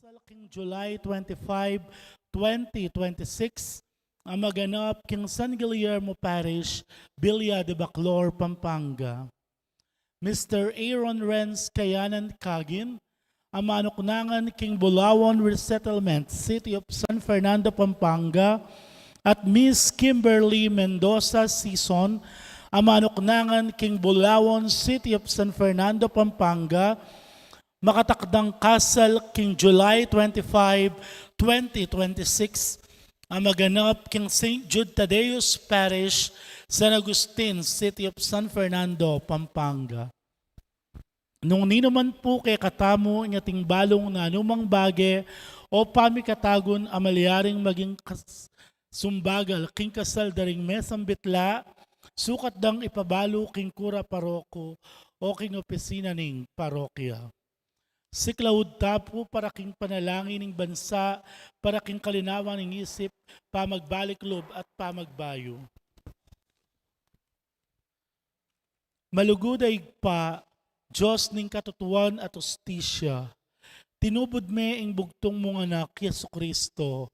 Kasal king July 25, 2026, ang maganap king San Guillermo Parish, Villa de Baclor, Pampanga. Mr. Aaron Renz Kayanan Kagin, ang manuknangan king Bulawan Resettlement, City of San Fernando, Pampanga, at Miss Kimberly Mendoza Sison, ang manuknangan king Bulawan, City of San Fernando, Pampanga, makatakdang kasal king July 25, 2026, ang maganap king St. Jude Tadeus Parish, San Agustin, City of San Fernando, Pampanga. Nung ninuman po kay katamo inyating balong na anumang bage o pamikatagon amalyaring maging sumbagal king kasal daring mesang bitla, sukat dang ipabalo king kura paroko o king opisina ning parokya. Siklaud tapo para king panalangin ng bansa, para king kalinawan ng isip, pamagbalik lob at pamagbayo. Maluguday pa, Diyos ning katutuan at ustisya, tinubod me ing bugtong mong anak, Yesu Kristo,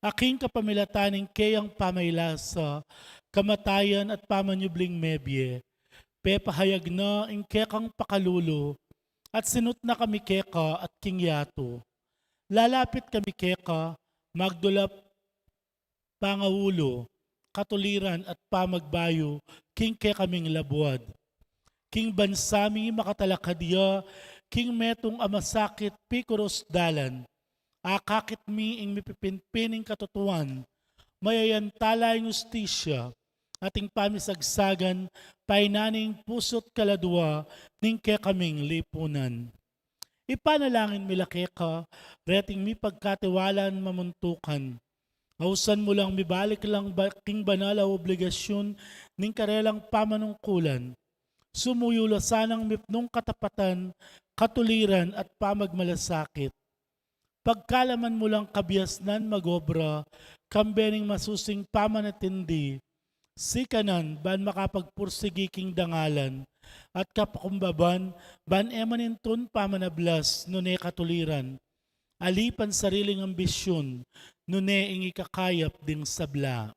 aking kapamilataning kayang pamaylasa, kamatayan at pamanyubling mebye, pepahayag na ing kekang pakalulo, at sinut na kami keka at kingyato. Lalapit kami keka, magdulap pangawulo, katuliran at pamagbayo, king kekaming labuad. King bansami makatalakadya, king metong amasakit pikuros dalan, akakit mi ing mipipinpining katutuan, mayayantala ing ustisya, ating pamisagsagan, painaning pusot kaladwa, ning kekaming lipunan. Ipanalangin milaki ka, reting mi pagkatiwalan mamuntukan. Hausan mo lang mibalik lang king banal a obligasyon, ning karelang pamanungkulan. Sumuyula sanang mipnong katapatan, katuliran at pamagmalasakit. Pagkalaman mo lang kabiasnan magobra, kambening masusing pamanatindi, sikanan ban makapagpursigi king dangalan, at kapakumbaban ban emanintun pamanablas nune katuliran, alipan sariling ambisyon, nune ing ikakayap ding sabla.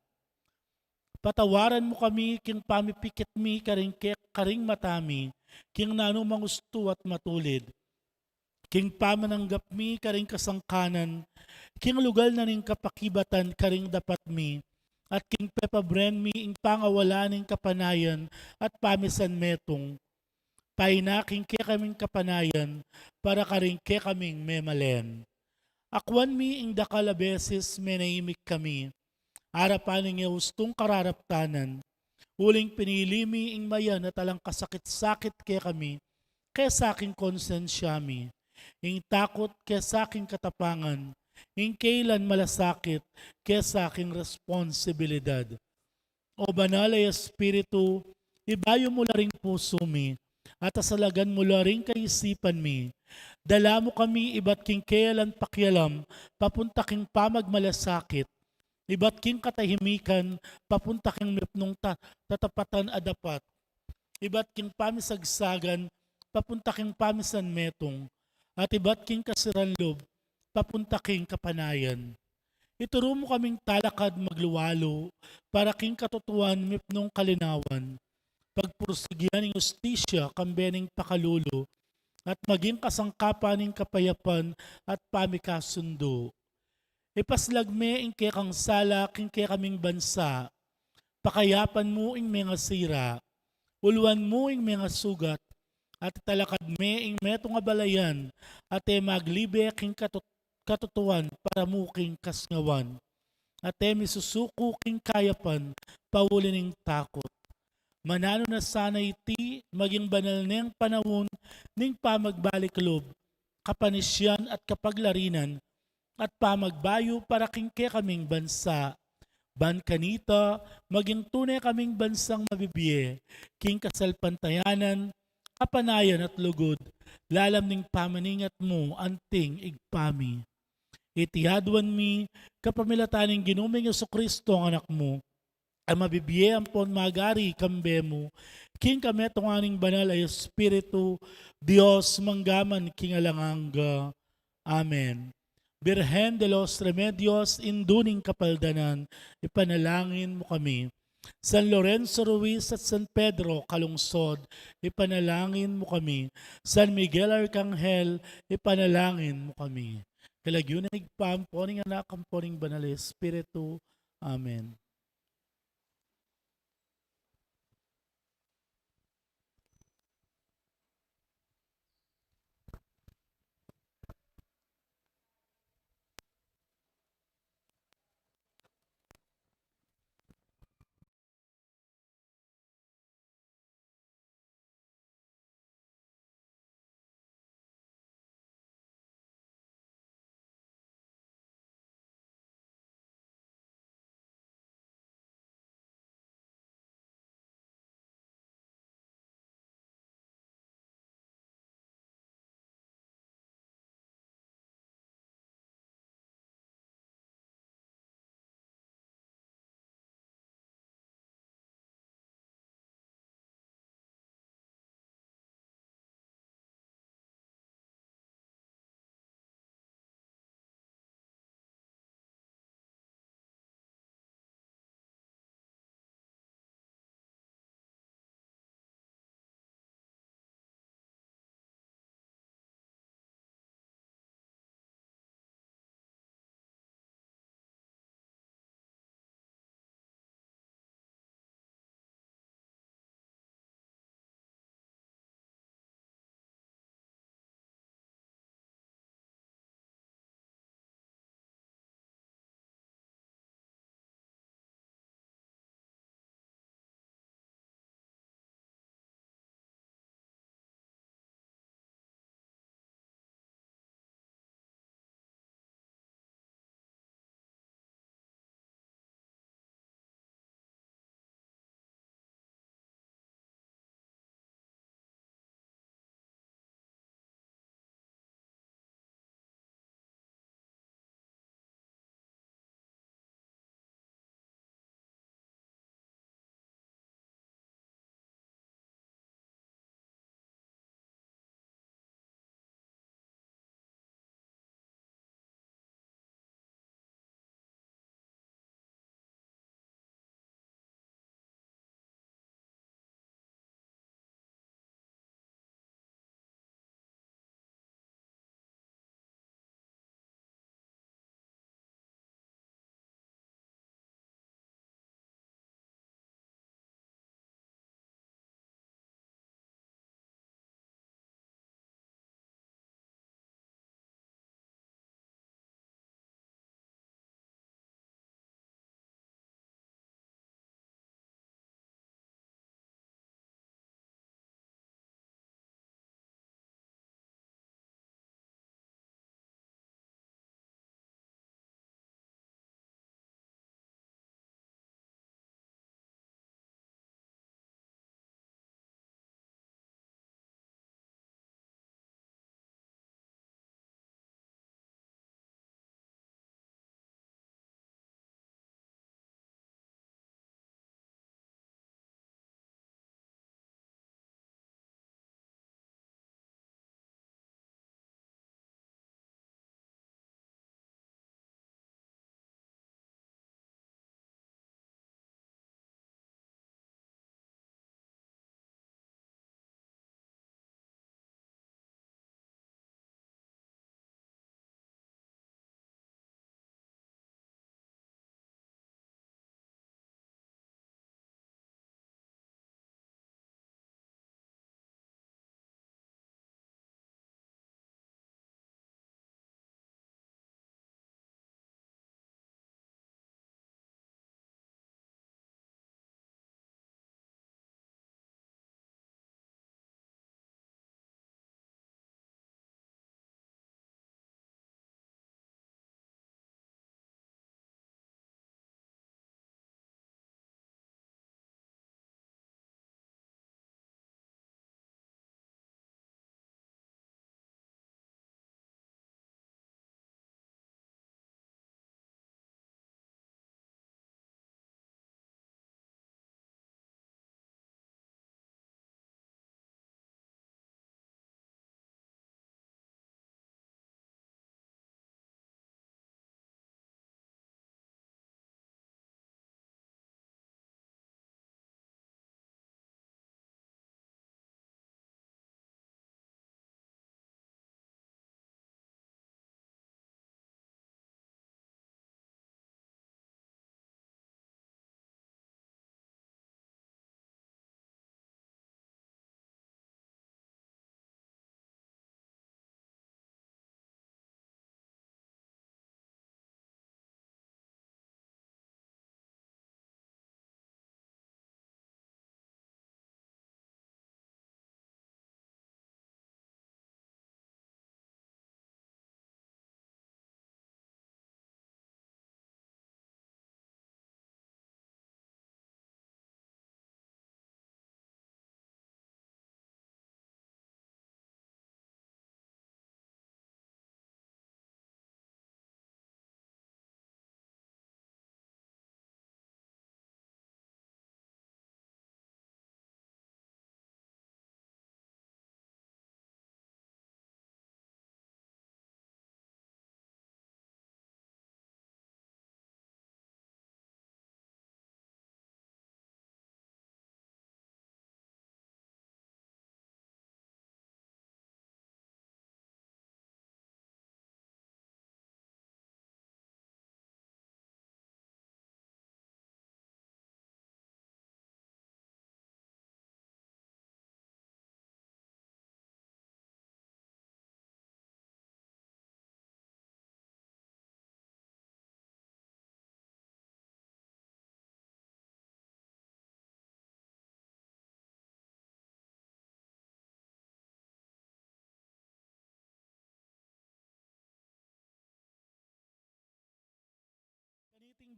Patawaran mo kami king pamipikit mi karing matami, king nano mangusto at matulid, king pamananggap mi karing kasangkanan, king lugal na ning kapakibatan karing dapat mi, at king pepabren mi ing pangawala ning kapanayan at pamisan metong, painaking ke kaming kapanayan para karing ke kaming memalen. Akwan mi ing dakala beses menahimik kami, arapan ning eustong kararaptanan, uling pinili mi ing mayan at alang kasakit-sakit ke kami, ke saking konsensya mi, ing takot ke saking katapangan, ing kailan malasakit ke saking responsibilidad. O banal ay Espiritu, ibayo mo la ring puso mi, at asalagan mo la ring kaisipan mi. Dala mo kami iba't king kailan pakialam, papunta king pamagmalasakit, iba't king katahimikan, papunta king mipnong tatapatan adapat, iba't king pamisagsagan, papunta king pamisan metong, at iba't king kasiranlob, papunta king kapanayan. Ituro mo kaming talakad magluwalo, para king katutuan mipnong kalinawan, pagpursigyan ng ustisya kambening pakalulo, at maging kasangkapan ng kapayapan at pamikasundo. Ipaslagme ing kekang sala king kekaming bansa, pakayapan mo ing mga sira, uluan mo ing mga sugat, at talakad me ing metong abalayan, at maglibe king katutuan para mo king kasngawan, at misusuko king kayapan, pauli ning takot. Manano na sana iti, maging banal niyang panahon, ning pamagbalik lob, kapanisyan at kapaglarinan, at pamagbayo para king kaming bansa. Ban kanita, maging tunay kaming bansang mabibiye, king kasalpantayanan, kapanayan at lugod, lalam ning pamaningat mo, anting igpami. Itihadwan mi, kapamilataning ginuming Jesucristo ang anak mo, ang mabibiye ang pon magari kambe mo, king kami tunganing banal ay Espiritu, Diyos manggaman king alanganga. Amen. Birhen de los Remedios, induning kapaldanan, ipanalangin mo kami. San Lorenzo Ruiz at San Pedro Kalungsod, ipanalangin mo kami. San Miguel Arcangel, ipanalangin mo kami. Kalagyo na nagpampo ng anak ang poring banal Espiritu. Amen.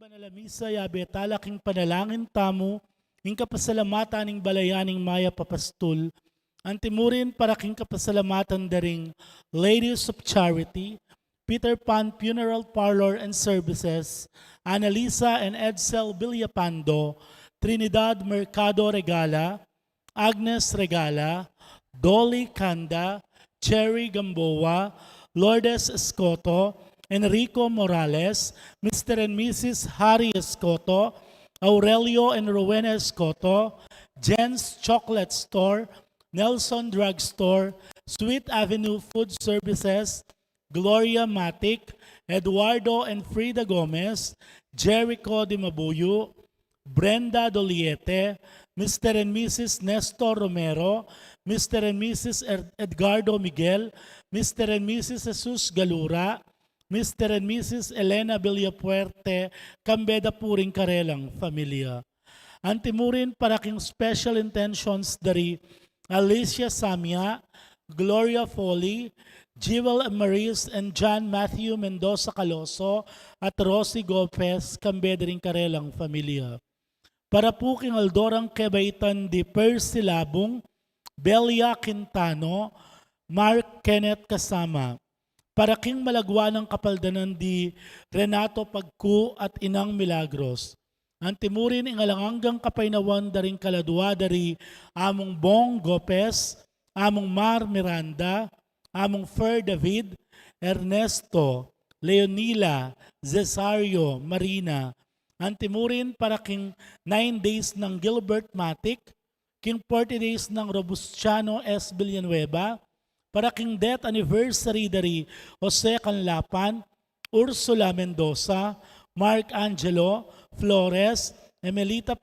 banal misa yabe talaking panalangin tamo, ing kapasalamatan ning balayaning maya papastul, antimurin para king kapasalamatan daring Ladies of Charity, Peter Pan Funeral Parlor and Services, Annalisa and Edsel Villapando, Trinidad Mercado Regala, Agnes Regala, Dolly Kanda, Cherry Gamboa, Lourdes Escoto, Enrico Morales, Mr. and Mrs. Harry Escoto, Aurelio and Rowena Escoto, Jen's Chocolate Store, Nelson Drug Store, Sweet Avenue Food Services, Gloria Matic, Eduardo and Frida Gomez, Jericho Di Mabuyo, Brenda Doliete, Mr. and Mrs. Nestor Romero, Mr. and Mrs. Edgardo Miguel, Mr. and Mrs. Jesus Galura, Mr. and Mrs. Elena Villapuerte, Kambeda Puring Karelang Familia. Antimurin para king special intentions dari Alicia Samia, Gloria Foley, Jewel Maris and John Matthew Mendoza Caloso at Rosie Gopez, Kambeda ring Karelang Familia. Para po king Aldorang Kebaitan di Percy Labong, Belia Quintano, Mark Kenneth Kasama. Para king malagwa ng kapaldanan di Renato Pagku at Inang Milagros. Antimurin ingalanganggang kapainawan daring kaladwa dari among Bong Gopez, among Mar Miranda, among Fer David, Ernesto, Leonila, Cesario, Marina. Antimurin para king 9 days ng Gilbert Matic, king 40 days ng Robustiano S. Villanueva, para king death anniversary dari Jose Canlapan, Ursula Mendoza, Mark Angelo Flores, Emelita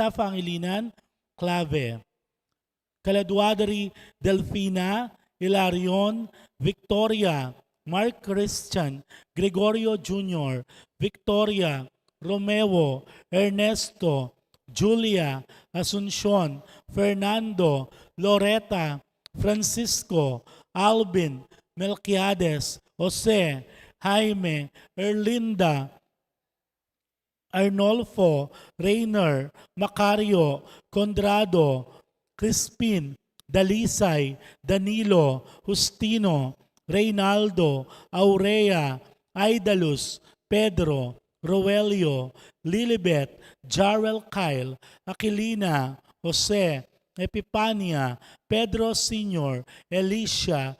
Pangilinan, Clave. Kaladwa dari Delfina, Hilarion, Victoria, Mark Christian, Gregorio Jr., Victoria, Romeo, Ernesto, Julia, Asuncion, Fernando, Loretta, Francisco, Alvin, Melquiades, Jose, Jaime, Erlinda, Arnolfo, Reiner, Macario, Condrado, Crispin, Dalisay, Danilo, Justino, Reynaldo, Aurea, Aidalus, Pedro, Roelio, Lilibet, Jarrell Kyle, Aquilina, Jose, Epipania, Pedro Sr., Alicia,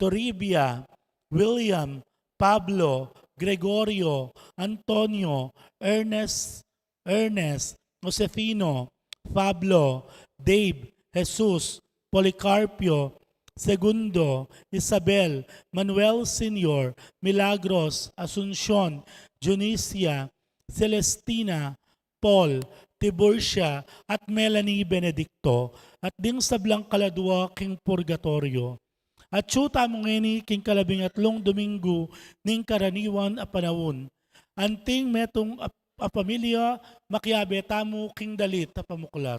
Toribia, William, Pablo, Gregorio, Antonio, Ernest, Josefino, Pablo, Dave, Jesus, Policarpio, Segundo, Isabel, Manuel Sr., Milagros, Asuncion, Junicia, Celestina, Paul, Tiburcia, at Melanie Benedicto, at ding sablang kaladwa king purgatorio. At syuta mong ngeni king 13 Domingo ning karaniwan a panahon. Anting metong a pamilya makiabe tamo king dalit a pamuklat.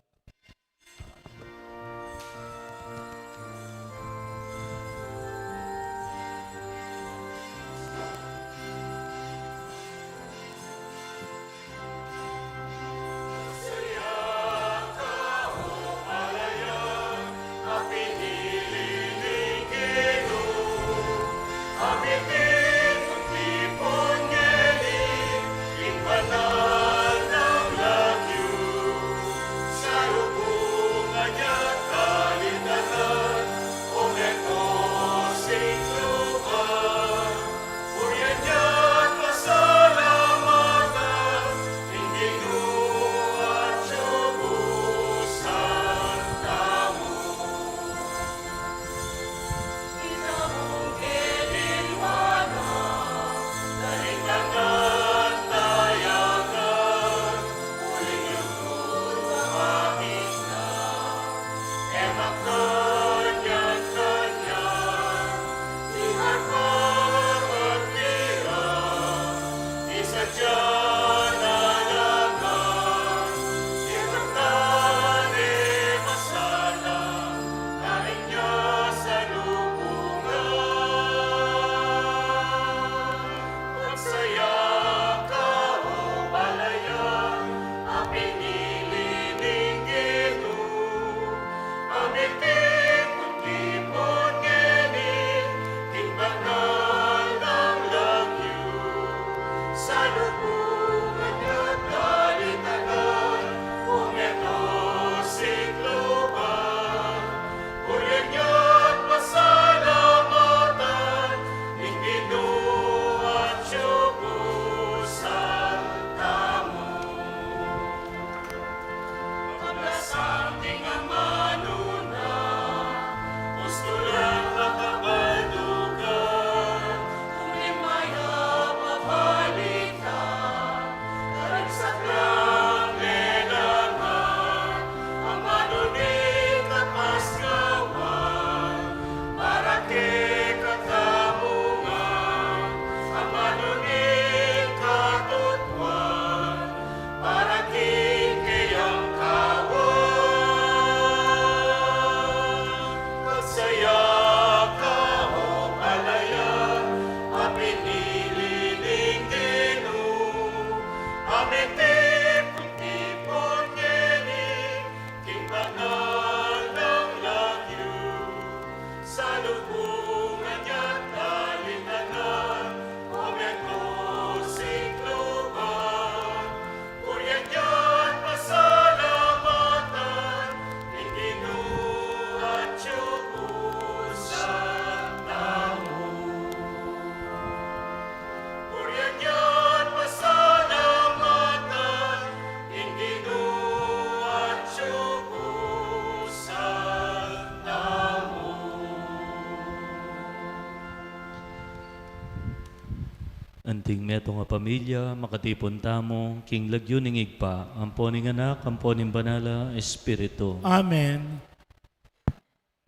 Anting meto nga pamilya, makatipon tamo, king lagyo ning igpa, amponing anak, amponing banala, Espiritu. Amen.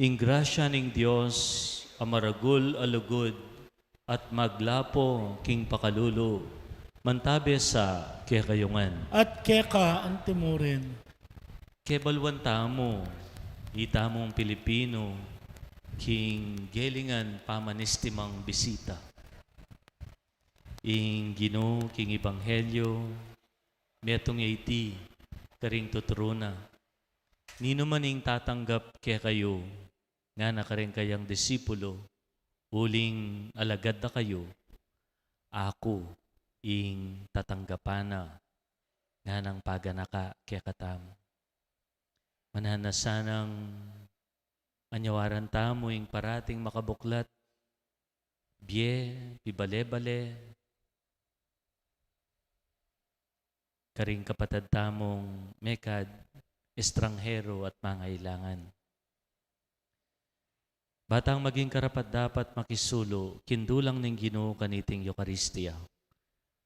Ing grasya ning Dios, amaragul alugod, at maglapo king pakalulo, mantabe sa kekayungan. At keka ang timurin. Kebalwan tamo, itamong Pilipino, king gelingan pamanistimang bisita. Ing Ginoo king Ebanghelyo, metong iti, karing tuturuna. Nino man ing tatanggap kaya kayo, nga nakaring kayang disipulo, uling alagad na kayo, ako ing tatanggapana, nga nang paganaka kaya katamo. Mananasanang anyawaran tamo ing parating makabuklat, biye, pibale-bale, karing kapatad tamong mekad, estranghero at mangailangan. Batang maging karapat dapat makisulo, kindulang ning Ginoo kaniting Eucharistia.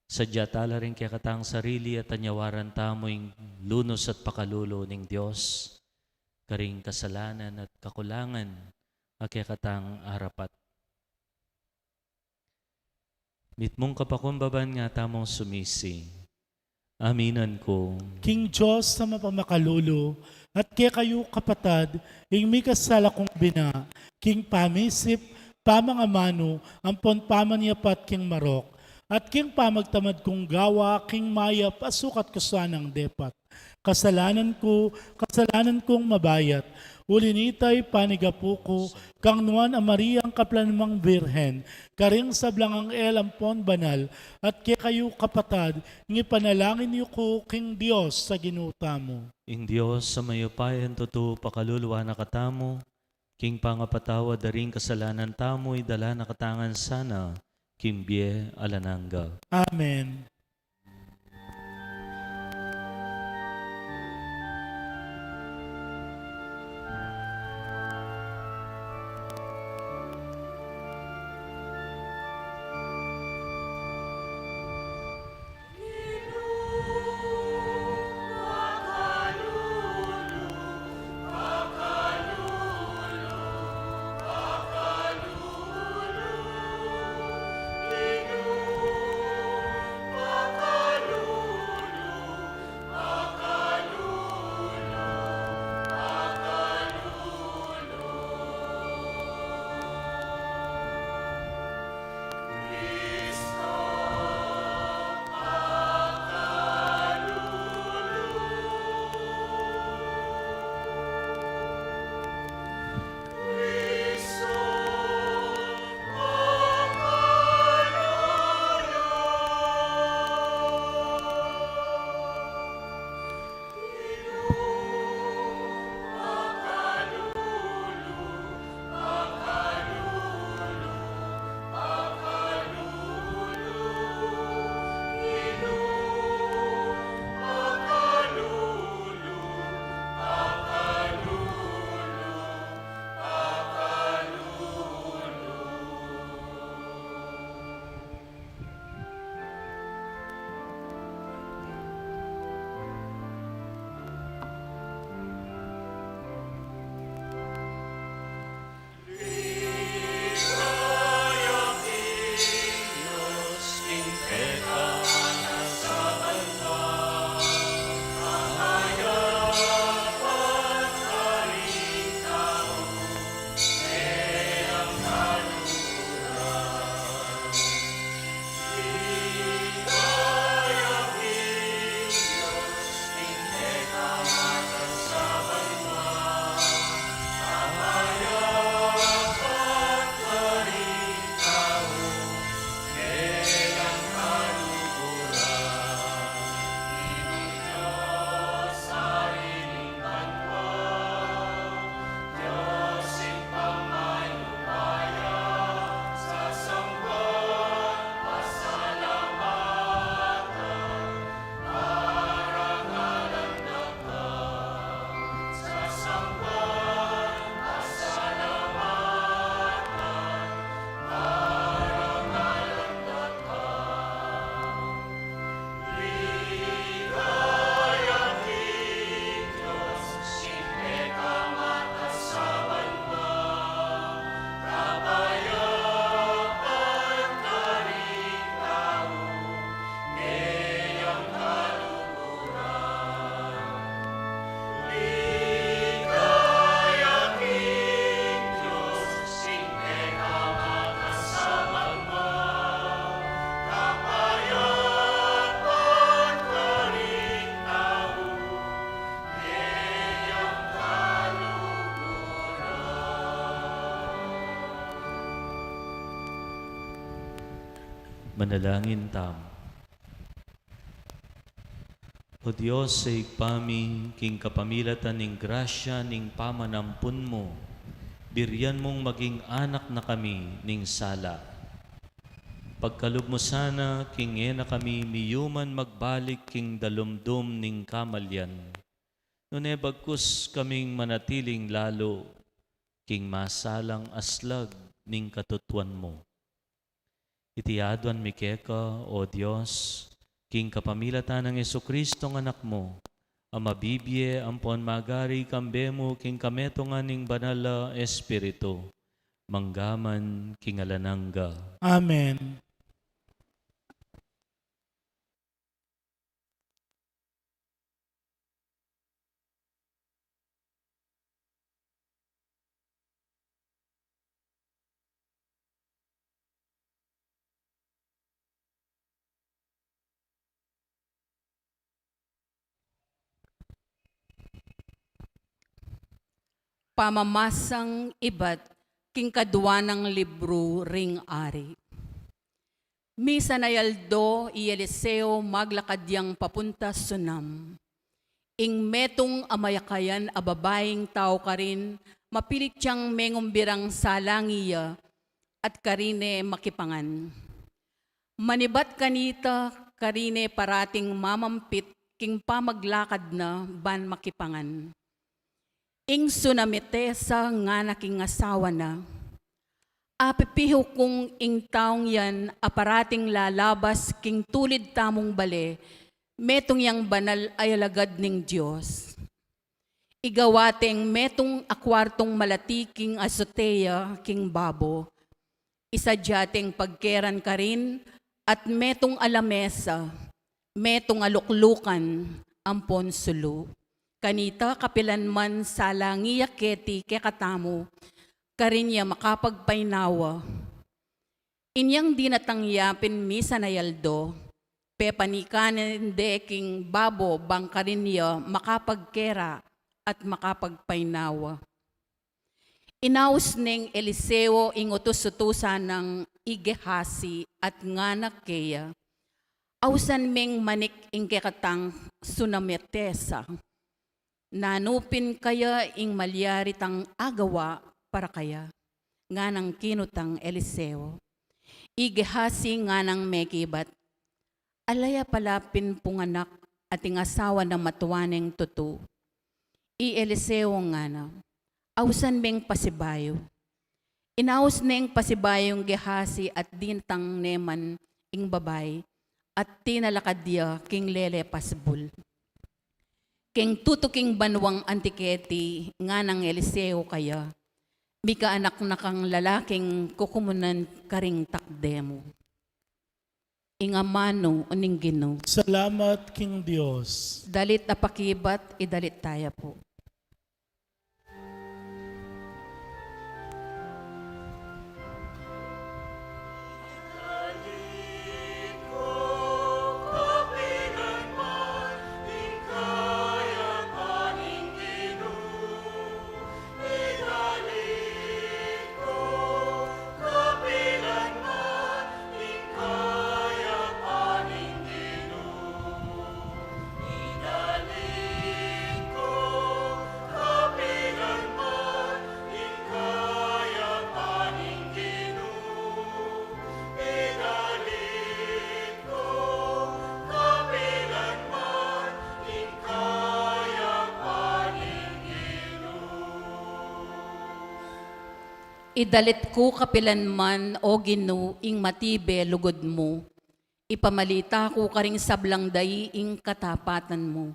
Sadya tala rin kaya katang sarili at anyawaran tamo'ing lunos at pakalulo ning Diyos, karing kasalanan at kakulangan, kaya katang arapat. Mitmong kapakumbaban nga tamong sumisi. Aminan ko. King Diyos sa mapamakalulo, at kaya kayo kapatad, ing may kasala kong bina, king pamisip, pamangamano, ampon pamanyapat king marok, at king pamagtamad kong gawa, king mayap, asukat ko sanang depat. Kasalanan kong mabayat, ulinitay panigapu ko, kang nuan a Maria ang kaplanmang birhen, karing sablang ang ampon banal, at kaya kayo kapatad, ngipanalangin niyo ko king Diyos sa ginuta mo. Ing Diyos sa mayupayan totoo pakaluluwa na katamo, king pangapatawa daring kasalanan tamo, idala na katangan sana, kimbye alananga. Amen. Manalangin tam. O Diyos, sa igpami, king kapamilatan ning grasya ning pamanampun mo, biryan mong maging anak na kami ning sala. Pagkalub mo sana, king na kami, miyuman magbalik king dalumdum ning kamalyan. Nune bagkus kaming manatiling lalo, king masalang aslag ning katutuan mo. Itiadwan mi keka, O Diyos, king kapamilatan ng Jesucristo ng anak mo, ang mabibye ampon magari kambemo king kameto nga ning banala espiritu, manggaman king alanangga. Amen. Pamamasang iba't king kadwa ng libro ring ari. Misa na yaldo i Eliseo maglakadyang papunta sunam. Ing metong amayakayan a babaeng tao ka rin, mapilit siyang mengumbirang salangiya at karine makipangan. Manibat kanita karine parating mamampit king pamaglakad na ban makipangan. Ing sunamitesa nga naking asawa na, apipiho kong ing taong yan aparating lalabas king tulid tamong bale, metong yang banal ay alagad ning Diyos. Igawateng metong akwartong malati king azotea king babo, isadyating pagkeran ka rin at metong alamesa, metong aluklukan ampon sulu. Kanita kapilanman sa langiya keti kekatamo, karinya makapagpainawa. Inyang dinatangyapin misa na yaldo, pepanikanin deking babo bang karinya makapagkera at makapagpainawa. Inaus ning Eliseo ing utos-utusan ng Igehasi at nganak keya, ausan ming manik ing kekatang sunametesa, nanupin kaya ing malyaritang agawa para kaya, nga ng kinutang Eliseo. Igehasi nga ng mekibat, alaya palapin punganak at ing asawa ng matuwaneng tutu. I Eliseo nga na, ausan ming pasibayo. Inaus ning pasibayong Gehasi at dintang neman ing babay, at tinalakadya king lele pasbul. King tutuking banwang antiketi nga ng Eliseo kaya, mika anak na kang lalaking kukumunan karing takdemo. Ingamano uning Ginoo. Salamat, King Diyos. Dalit apakibat, idalit tayo po. Idalit ko kapilanman o Ginoo ing matibe lugod mo. Ipamalita ko karing sablang dayi ing katapatan mo.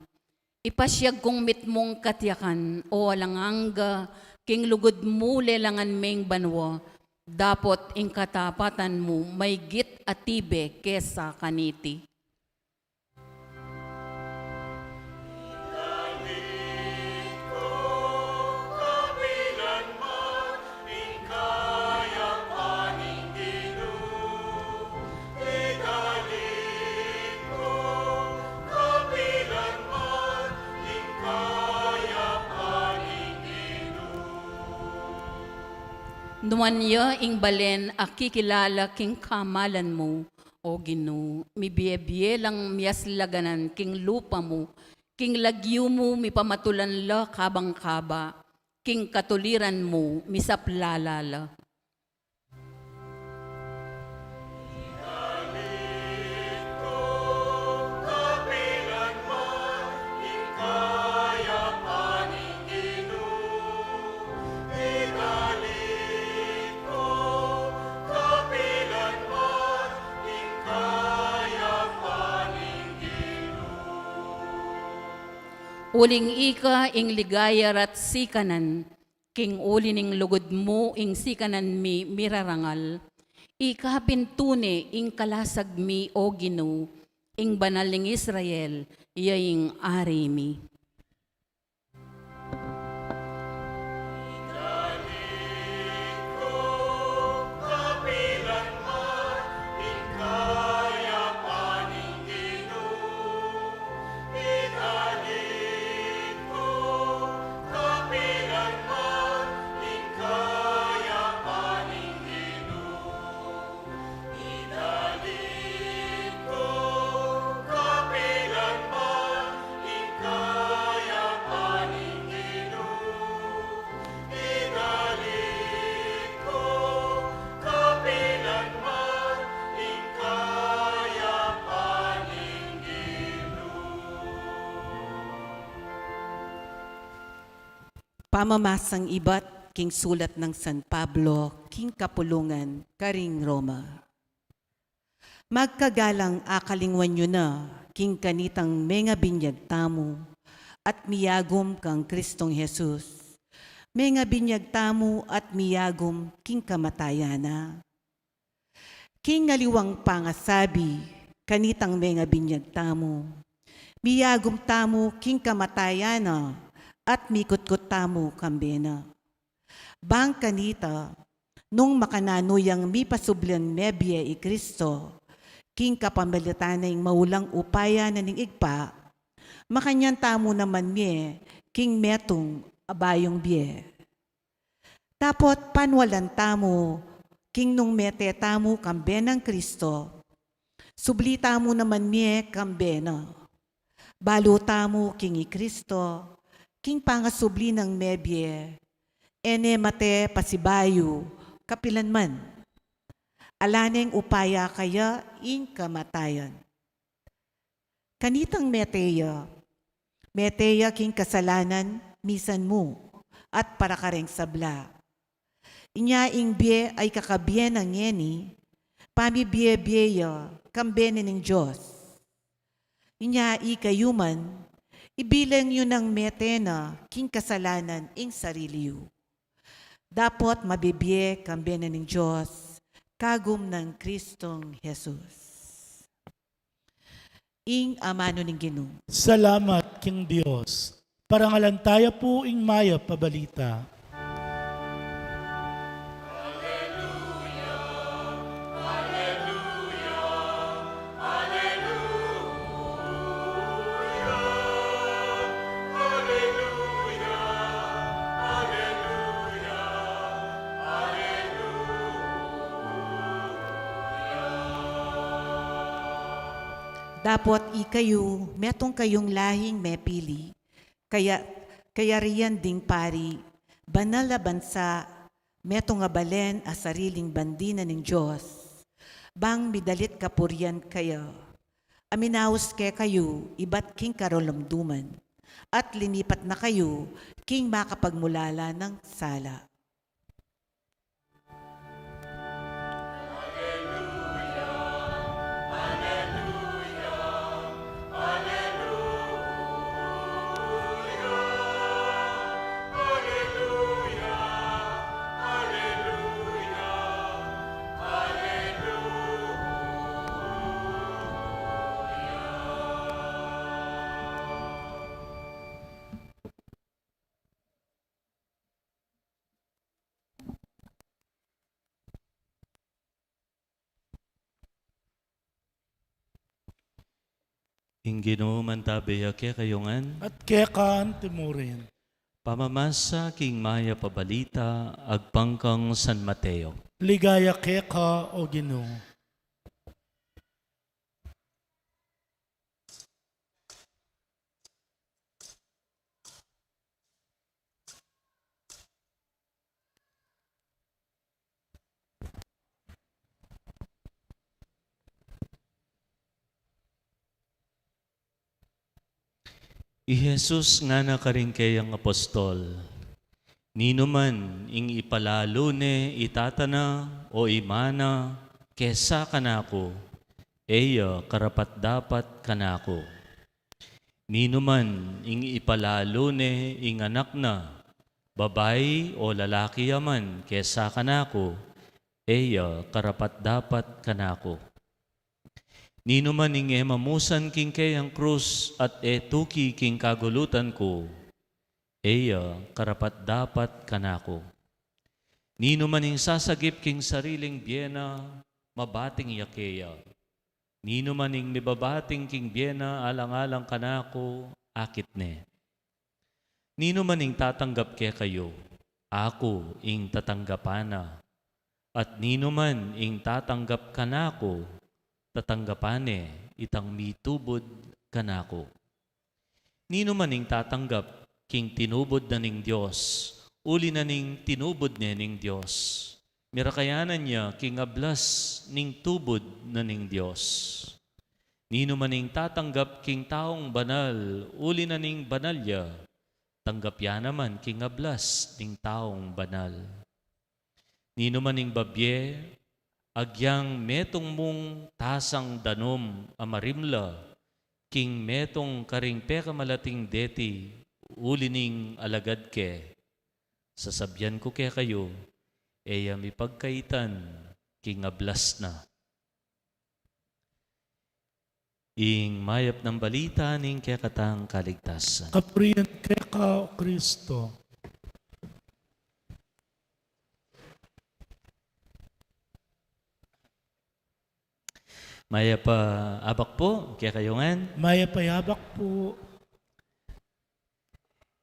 Ipasyag kong mitmong katyakan o alanganga king lugod mo lelangan meng banwa. Dapot ing katapatan mo may git atibe kesa kaniti. Numan niya ing balen akikilala king kamalan mo, o Ginoo, mi biye lang miyas laganan king lupa mo, king lagyo mo mi pamatulan la kabang kaba, king katuliran mo misaplalala. Uling ika ing ligaya rat sikanan, king uli ning lugod mo ing sikanan mi mirarangal. Ika pintune ing kalasag mi o Ginoo, ing banal ning Israel, yaing ari mi. Pamamasang ibat king sulat ng San Pablo, king kapulungan, karing Roma. Magkagalang akalingwan nyo na, king kanitang menga binyag tamo, at miyagom kang Kristong Jesus. Menga binyag tamo at miyagom king kamatayana. King ngaliwang pangasabi, kanitang menga binyag tamo. Miyagom tamo king kamatayana, at mikot-kot tamo kambena. Bang kanita, nung makananuyang mi pasublan mebye i Kristo, king kapamalitanay maulang upaya na ning igpa, makanyan tamo naman miye, king metong abayong biye. Tapot panwalan tamo, king nung mete tamo kambenang Kristo, subli tamo naman miye kambena. Balo tamo king i Kristo, king pangasubli ng mebye, ene mate pasibayo, kapilanman. Alaneng upaya kaya in kamatayan. Kanitang meteya king kasalanan, misan mo, at para kareng sabla. Inya ing biye ay kakabye ng ngeni, pamibiye-biyeya, kambene ng Diyos. Inya ikayuman, ibilang yun ng metena, king kasalanan, ing sarili yu. Dapot mabibye kambena ng Diyos, kagum ng Kristong Jesus. Ing amano ng Ginoo. Salamat, King Diyos. Parangalan tayo po ing maya pabalita. Dapot ikayo, metong kayong lahing mepili, kaya riyan ding pari, banal na bansa, metong abalen a sariling bandina ng Diyos, bang midalit kapuryan kayo, aminaos ke kayo, iba't king karolamduman, at linipat na kayo, king makapagmulala ng sala. Ing Ginoo man tabiya kaya kayungan, At kekan timurin. pamamasa king maya pabalita, agpangkang San Mateo. Ligaya keka o Ginoo. I Jesus nga na karing kayang apostol, nino man ing ipalalo ne itatana o imana kesa kanako, eya karapat dapat kanako. Nino man ing ipalalo ne ing anak na, babae o lalaki yaman kesa kanako, eya karapat dapat kanako. Nino man ing emamusan king kayang krus at etuki king kagulutan ko, eya karapat dapat kanako. Nino man ing sasagip king sariling biyena, mabating yakeya. Nino man ing mibabating king biyena, alang-alang kanako, akit ne. Nino man ing tatanggap kaya kayo, ako ing tatanggapana. At nino man ing tatanggap kanako, tatanggapane itang mitubod kanako. Nino man ing tatanggap king tinubod na ning Diyos, uli na ning tinubod niya ning Diyos. Mirakayanan niya king ablas ning tubod na ning Diyos. Nino man ing tatanggap king taong banal, uli na ning banalya, tanggap ya naman king ablas ning taong banal. Nino man ing babye, agyang metong mong tasang danom amarimla, king metong karing pekamalating deti, uli ning alagad ke. Sasabyan ko kaya kayo, eya mi pagkaitan, king ablas na. Ing mayap ng balita ning kaya katang kaligtasan. Kapurihan kay ka, O Kristo. Maya pa abak po, kaya kayongan. Maya payabak po.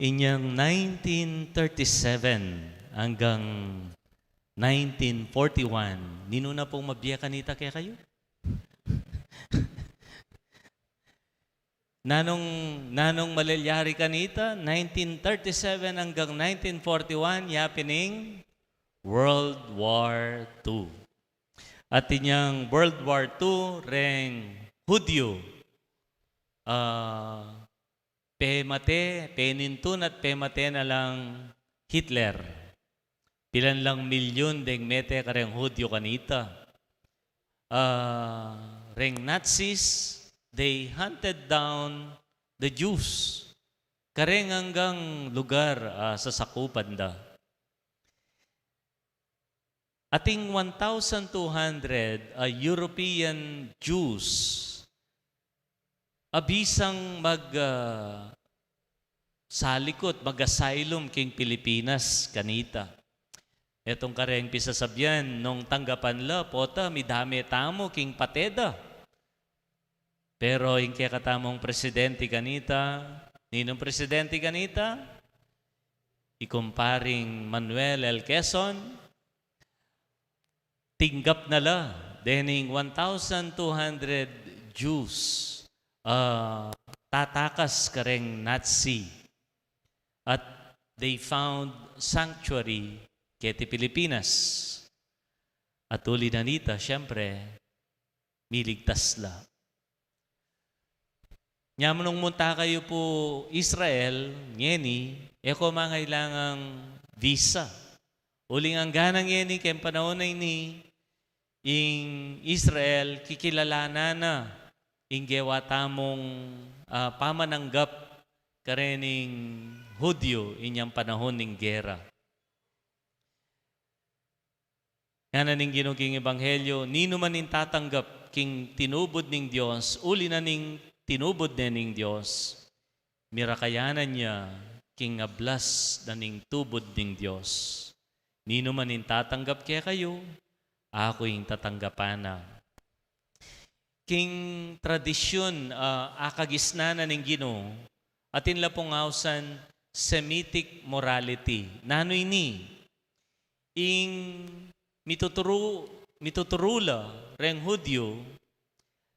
Inyang 1937 hanggang 1941, nino na pong mabiya kanita kaya kayo? nanong malalyari kanita, 1937 hanggang 1941, happening World War II. At inyang World War II, reng Hudyo, penintun at pemate na lang Hitler. Pilan lang milyon deng mete kareng Hudyo kanita. Reng Nazis, they hunted down the Jews. Kareng hanggang lugar sa sakupan da. Ating 1,200 European Jews abisang salikot, mag-asylum king Pilipinas kanita. Etong kareng pisasabyan, nung tanggapan la, pota, midami tamo king pateda. Pero yung kaya katamong presidente kanita, ninong presidente kanita, ikumparing Manuel L. Quezon, tinggap na la, dening 1,200 Jews, tatakas kareng Nazi. At they found sanctuary keti Pilipinas. At uli na nita, siyempre, miligtas la. Nyamanong munta kayo po Israel, ngeni, eko mangailangang visa. Uling ang ganang ngeni, kayong panahon na ini, ing Israel, kikilala na, ing gewa tamong pamananggap karening Hudyo, inyang panahon ng gera. Nga na ning ginuging ebanghelyo, nino man ning tatanggap king tinubod ning Diyos, uli na ning tinubod na ning Diyos, mirakayanan niya king ablas na ning tubod ning Diyos. Nino man ning tatanggap kaya kayo, ako yung tatanggapana. King tradisyon, akagisna na ning Ginoo, atin la pong ausan Semitic morality. Nano ini? Ing mituturula reng Hudyo,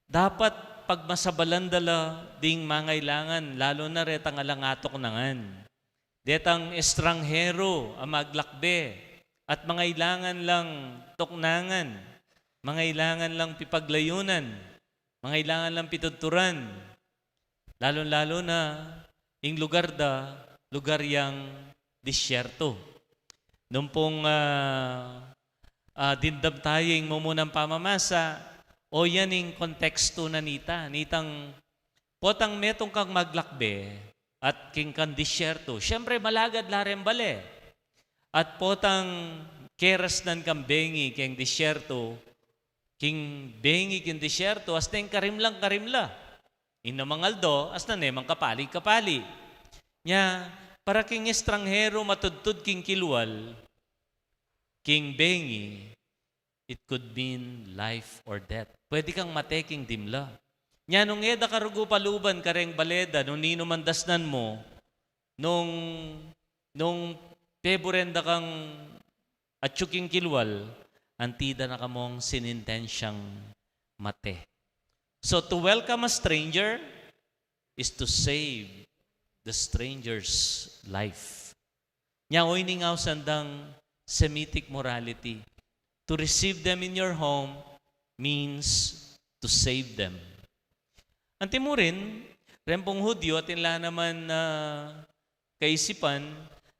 dapat pagmasabalandala ding mangailangan, lalo na retang alangatok nangan. Detang estranghero ang maglakbe at mangailangan lang tuknangan, mangailangan lang pipaglayunan, mangailangan lang pituturan, lalo-lalo na Ing lugar yang disyerto. Nung pong dindam tayong mumunang pamamasa, o yan yung konteksto na nitang potang metong kang maglakbe at king kan disyerto. Siyempre malagad larem bale. At potang keras nan kang bengi king disyerto, king bengi king disyerto, as na yung karimla. Inamangaldo, as na nemang kapali. Nya, para king estranghero matudtud king kilwal, king bengi, it could mean life or death. Pwede kang mateking dimla. Nya nung eda karugo paluban kareng baleda, nung nino mandasnan mo, nung peborenda kang atsuking kilwal, antida na kamong sinintensyang mate. So to welcome a stranger is to save the stranger's life. Nya oy ningaw sandang Semitic morality. To receive them in your home means to save them. Antimurin, rempong Hudyo at inla naman na kaisipan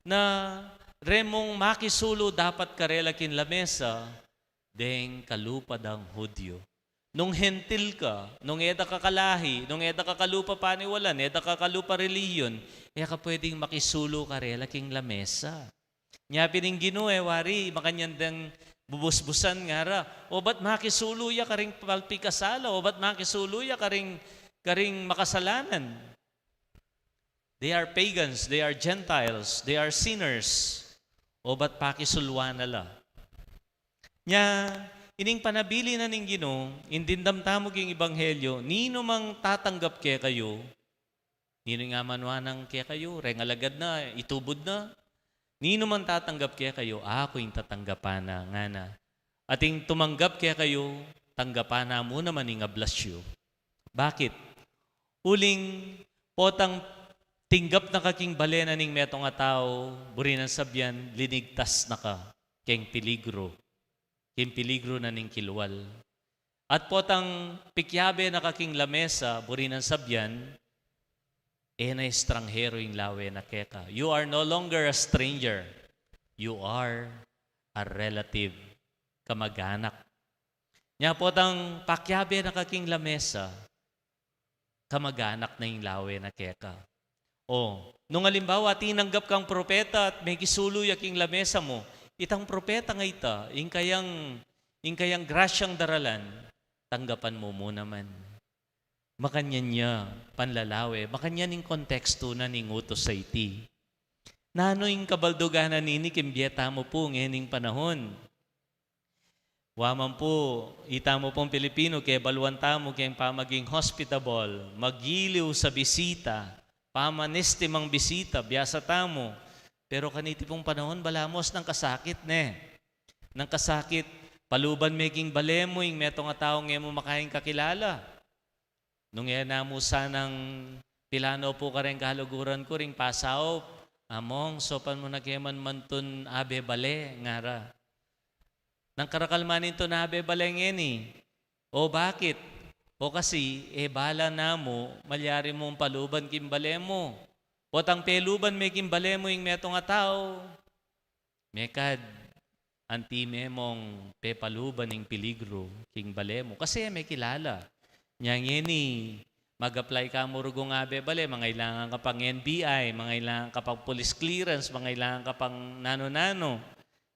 na remong makisulo dapat karelakin lamesa deng kalupad ang Hudyo. Nung hentil ka, nung eda kakalahi, nung eda kakalupa paniwalan, eda kakalupa reliyon, ka pwedeng makisulo karelaking lamesa. Nya pining Ginoo wari makanyan deng bubusbusan nga ra. O ba't makisuluya karing palpikasala? O ba't makisuluya karing makasalanan? They are pagans, they are Gentiles, they are sinners. O ba't pakisulwa nala? Nya, ining panabili na ning Ginoo, indindamtamog yung Ebanghelyo, nino mang tatanggap kaya kayo, nino nga manwanang kaya kayo, rengalagad na, itubod na, nino man tatanggap kaya kayo, ako yung tatanggapan na nga na. Ating tumanggap kaya kayo, tanggapan na mo naman yung ablasyo. Bakit? Uling potang tinggap na kaking balena ning metong nga tao, buri ng sabyan, linigtas na ka, keng peligro. Keng peligro na ning kilwal. At potang pikyabe na kaking lamesa, buri ng sabyan, na estranghero yung lawe na keka. You are no longer a stranger. You are a relative, kamag-anak. Nya potang pakyabe na kaking lamesa, kamag-anak na yung lawe na keka. O, nung halimbawa, tinanggap kang propeta at may kisuluy aking lamesa mo, itang propeta nga ita, yung kayang grasyang daralan, tanggapan mo muna man. Makanyan niya, panlalawe, makanyan yung konteksto na ning utos sa iti. Nano yung kabalduganan nini, kimbyeta mo po ngayon panahon. Waman po, ita mo pong Pilipino, kaya baluanta mo kaya pamaging hospitable, magiliw sa bisita, pamanestimang bisita, biyasa tamo. Pero kaniti pong panahon, balamos ng kasakit ne. Ng kasakit, paluban meging balemo, yung metong tao ngayon mo makain kakilala. Nung yan na mo sanang pilano po ka rin kahaluguran ko ring pasaw, among sopan mo na keman mantun abe bale, ngara. Nang karakalmanin to na abe bale ngeni. O bakit? O kasi, bala na mo, malyari mong paluban kimbale mo. O tang peluban may kimbale mo yung metong tao. Mekad, antime mong pepaluban yung peligro king bale mo. Kasi may kilala. Nyang yeni, mag-apply ka mo rugong abe bale, mangailangan ka pang NBI, mangailangan ka pang police clearance, mangailangan ka pang nano-nano.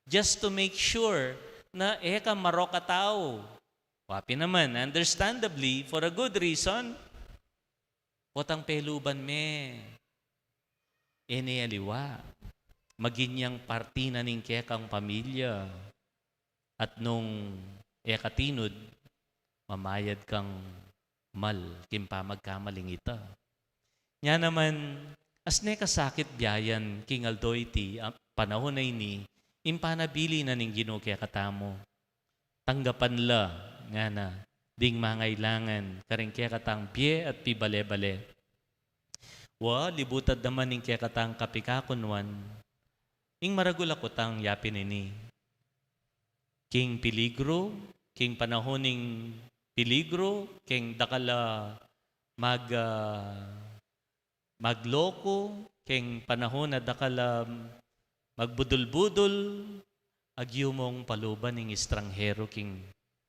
Just to make sure na ka maroka tao. Wapi naman, understandably, for a good reason, potang peluban me, aliwa, maginyang parti na ning kekang pamilya, at nung katinod, mamayad kang mal, kimpa magkamaling ita. Nya naman, as ne kasakit biyayan, king aldoyti, panahon na ini, impanabili na ning Ginoo kaya katamo. Tanggapan la, nga na, ding mangailangan, karing kaya katang biye at pibale-bale. Libutad naman ning kaya katang kapikakunwan, ing maragula ko tang yapin ini. King peligro, king panahoning peligro, king dakala magloko, king panahon na dakalam magbudol-budol, agyumong paluban ng estranghero king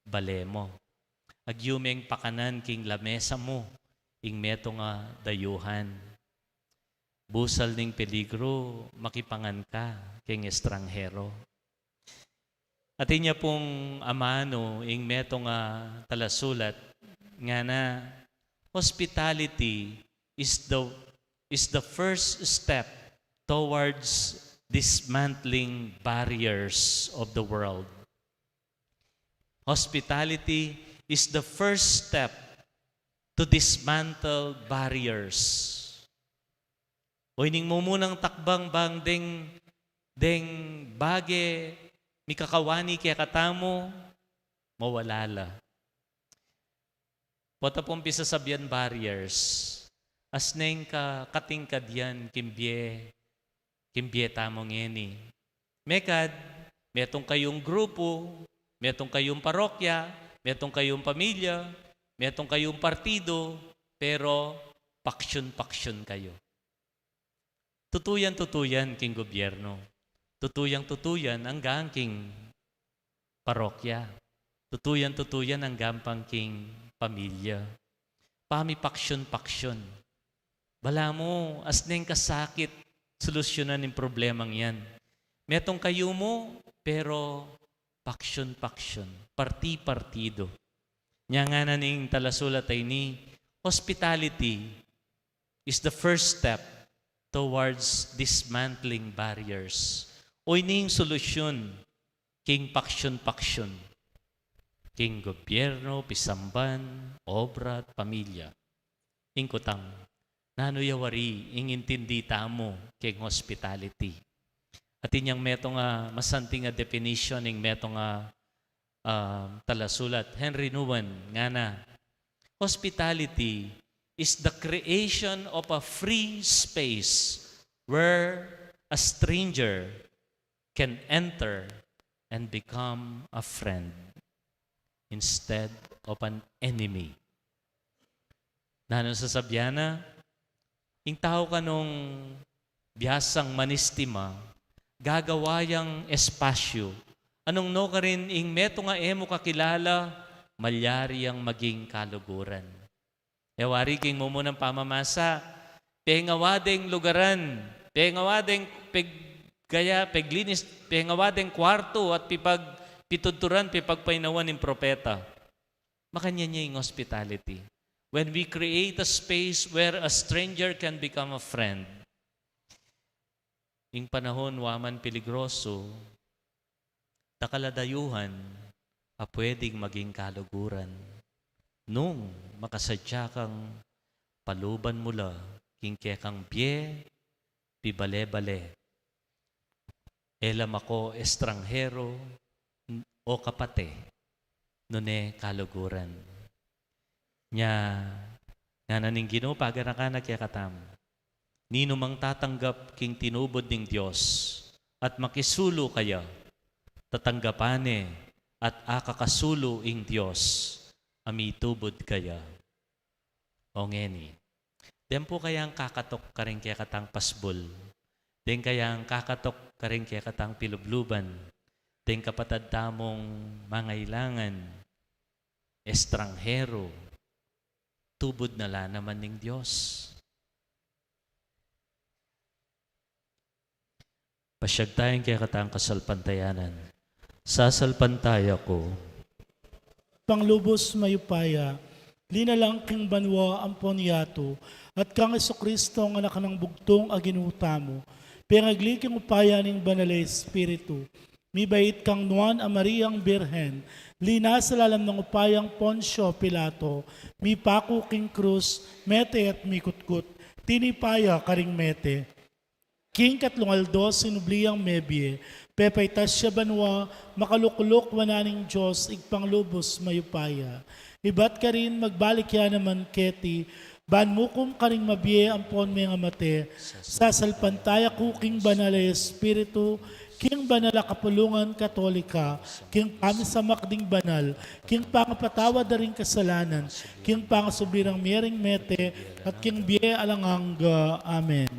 balemo. Agyumeng pakanan king lamesa mo, ing meto nga dayuhan. Busal ning peligro, makipangan ka king estranghero. At inya pong amano, ing meto nga talasulat, nga na hospitality is the first step towards dismantling barriers of the world. Hospitality is the first step to dismantle barriers. O ining mo munang takbang bang deng bage mikakawani kaya katamo mawalala. Pota pong pisasabyan barriers. Asneng ka katingkad yan kimbye tamong ngeni. Mekad, metong kayong grupo, metong kayong parokya, metong kayong pamilya, metong kayong partido, pero paksyon-paksyon kayo. Tutuyan-tutuyan king gobyerno. Tutuyang-tutuyan ang king parokya. Tutuyan-tutuyan ang gampang king pamilya. Pami-paksyon-paksyon. Bala mo, asneng kasakit, solusyonan ng problemang yan. Metong kayo mo, pero paksyon-paksyon, parti-partido. Nya nga na ning talasulat ay ni, hospitality is the first step towards dismantling barriers. O ining solusyon, king paksyon-paksyon, king gobyerno, pisamban, obra, at pamilya. Ing kutang, nanuyawari, ing intindi tamo, king hospitality. At inyang meto nga, masanting nga definition, ing meto nga talasulat, Henry Nouwen, nga na, hospitality is the creation of a free space where a stranger can enter and become a friend instead of an enemy. Nanon sa sabyana, ing tao ka nung biyasang manistima, gagawayang espasyo. Anong no ka rin, ing meto nga emo kakilala, malyari ang maging kaluguran. Ewari king mo munang pamamasa, pengawadeng lugaran, pengawadeng peglinis, pengawadeng kwarto at pituturan, pipagpainawan ng propeta. Makanya niya yung hospitality. When we create a space where a stranger can become a friend, ing panahon waman peligroso, takaladayuhan, pwedeng maging kaluguran. Nung makasadya kang paluban mula, king kang bie, pibale-bale. Elam ako estranghero o kapate, nune kaluguran. Nya, nga naning Ginoo paganakan kaya katam. Nino mang tatanggap king tinubod ng Diyos at makisulo kaya, tatanggapane at akakasulo ing Diyos, amitubod kaya. O ngeni. Den po kayang kakatok ka rin kaya katang pasbol. Den kayang kakatok ka rin kaya katang pilubluban. Den kapatad tamong mangailangan, estranghero, tubod na la naman ng Diyos. Pasyag tayong kaya katang kasalpantayanan. Sasalpantaya ko, Panglubos mayupaya, linalang king banwa ang ponyato, at kang Kristo ang anak ng bugtong aginuta mo, pengagliking upaya ning banalay espiritu, mibait kang nuan a Mariang Birhen, lina sa lalam ng upayang Ponsyo Pilato, mipako king krus, mete at mikutkut, tinipaya karing mete. King katlungaldo sinubliyang mebye, pepaytas siya banwa, makalukulok wananing Diyos, igpanglubos mayupaya. Ibat ka rin magbalik ya naman keti, banmukom ka rin mabye ang pon mga mate, sasalpantaya kuking banal ay espiritu, King Banal a Kapulungan Katolika, King Pamisamakding Banal, King Pangapatawad na rin kasalanan, King Pangasubirang Miyering Mete, at King Bie Alanganga. Amen.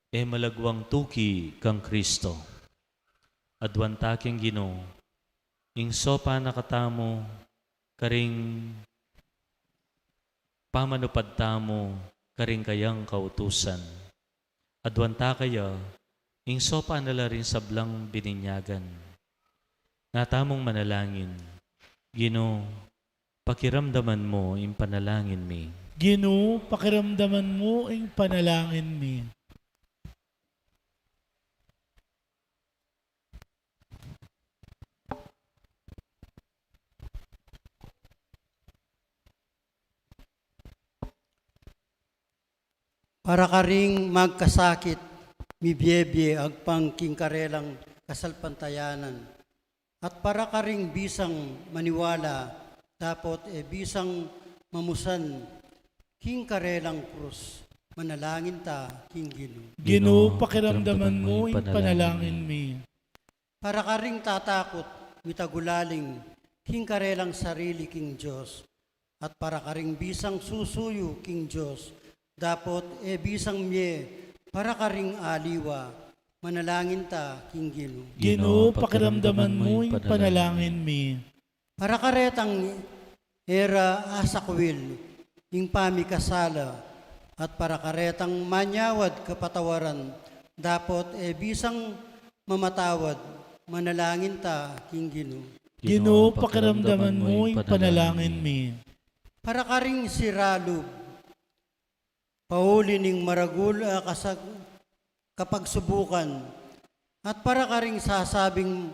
E malagwang tuki kang Kristo. Adwanta king Ginoo, ing sopa nakatamo, karing pamanupad tamo, karing kayang kautusan. Adwanta kaya, ing sopa nala rin sablang bininyagan. Natamong manalangin, Ginoo, pakiramdaman mo ing panalangin mi. Ginoo, pakiramdaman mo ing panalangin mi. Para karing magkasakit, mibyebye agpang kingkarelang kasalpantayanan. At para karing bisang maniwala, dapat bisang mamusan kingkarelang krus. Manalangin ta, King Ginoo. Ginoo, pakiramdaman mo ing panalangin mi. Para karing tatakot, mitagulaling, kingkarelang sarili, King Diyos. At para karing bisang susuyo, King Diyos, dapat bisang miye, para karing aliwa, manalangin ta, King Ginoo. Ginoo, pakiramdaman mo ing panalangin mi. Para karetang era asakwil, ing pamikasala, at para karetang manyawad kapatawaran, dapat bisang mamatawad, manalangin ta, King Ginoo. Ginoo, pakiramdaman mo ing panalangin mi. Para karing siralub, pauli ning maragul kapag subukan, at para karing sasabing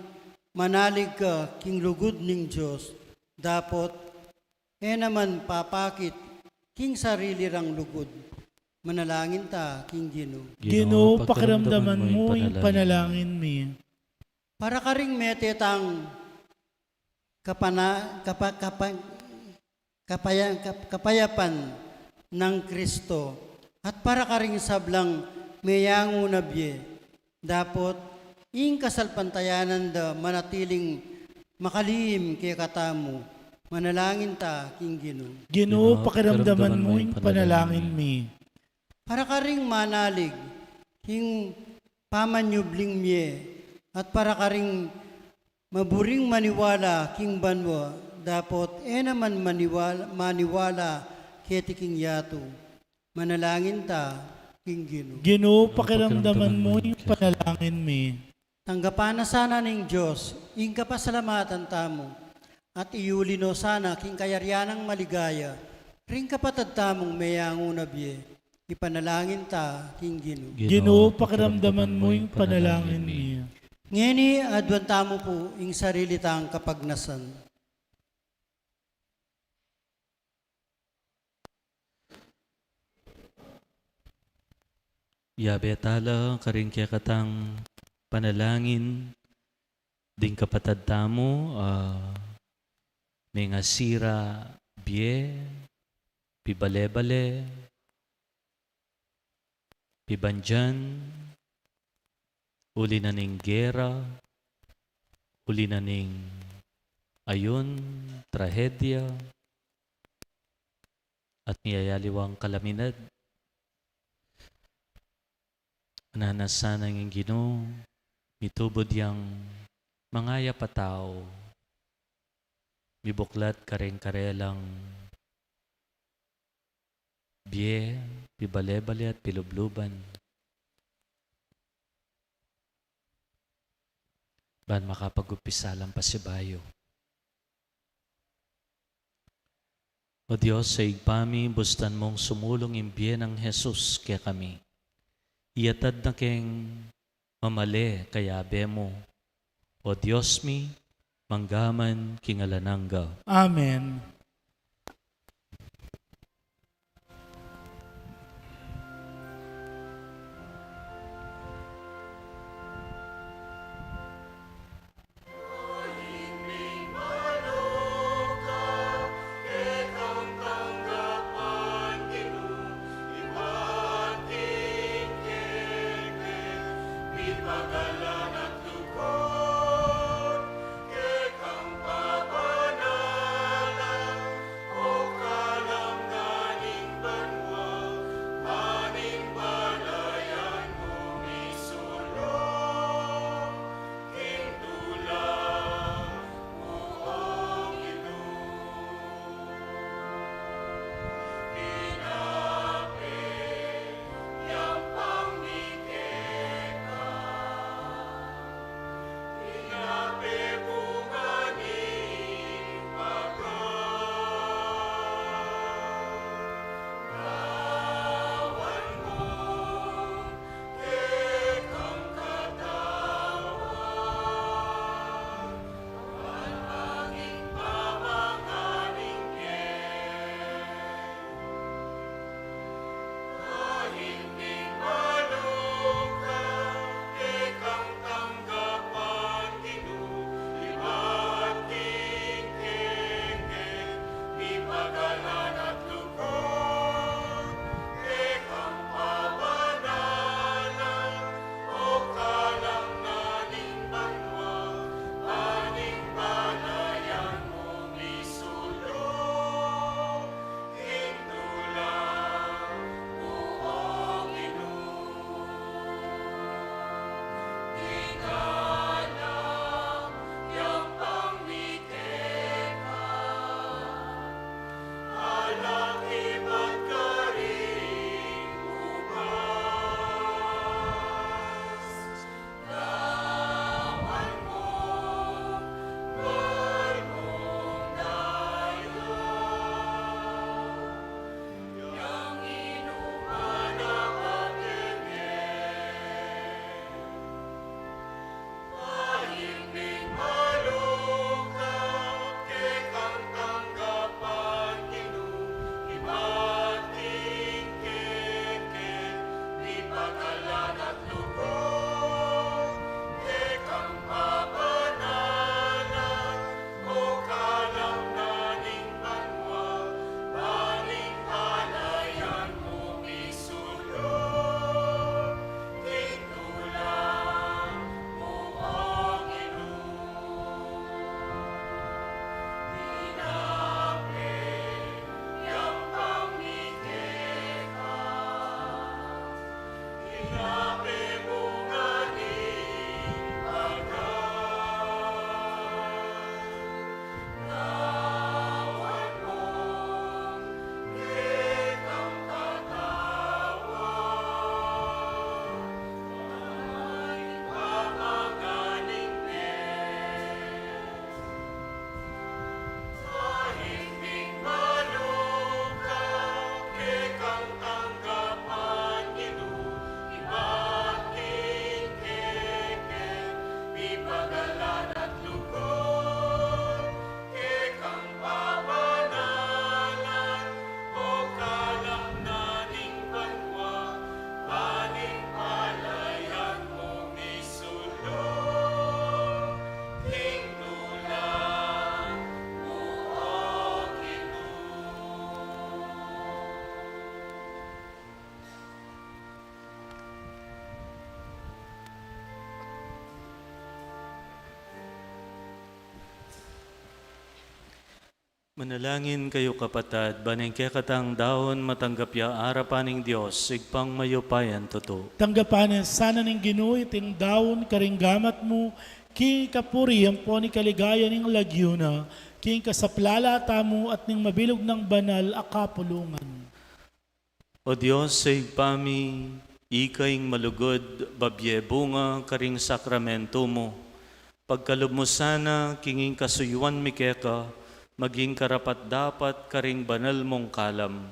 manalig ka, King Lugod ning Diyos, dapat naman papakit, King sarili rang lugod, manalangin ta, King Ginoo. Ginoo, pakiramdaman mo ing panalangin mi. Para karing metetang kapayapan ng Kristo, at para karing sablang mayango na biye, dapat ing kasalpantayanan da manatiling makalihim kay katamo, manalangin ta, King Ginoo. Ginoo, pakiramdaman mo ing panalangin mi. Para karing manalig, king pamanyubling miye, at para karing maburing maniwala, King Banwa, dapat naman maniwala keti King Yato. Manalangin ta, King Ginoo. Ginoo, pakiramdaman mo ing panalangin mi. Tanggapan na sana ng Diyos, ing kapasalamatan tamo, at iulino sana king kayaryanang maligaya, ring kapatad tamong mayango na biye, ipanalangin ta, King Ginoo. Ginoo, pakiramdaman mo ing panalangin mi. Ngeni adwan tamo po ing sarili tang kapagnasan. Yabe tala, karing kaya katang panalangin, ding kapatad tamo, may nga sira, biye, pibale-bale, pibanjan, uli na ning gera, uli na ning ayon, trahedya, at niyayaliwang kalaminad. Nanasana ng Ginoo, mitubod yang mangaya patao, mibuklat kareng-karelang biye, pibale-bale at pilubluban. Ban makapag-upisalang pasibayo. O Diyos, sa igpami, bustan mong sumulong imbye ng Jesus kaya kami. Iatad na keng mamali kaya mo. O Diyos mi, manggaman kingalanangga. Amen. Pagala Manalangin kayo kapatad, baning katang daon matanggap ya arapaning Diyos, sigpang mayupayan totoo. Tanggapanin sana ng Ginoo iting daon karinggamat mo, king kapuri ang po ni kaligaya ning lagyuna, king kasaplala tamo at ning mabilog ng banal akapulungan. O Diyos, sigpami, ikaing malugod, babye bunga, karing sakramento mo. Pagkalub mo sana, kinging kasuyuan mikeka, maging karapat dapat karing banal mong kalam.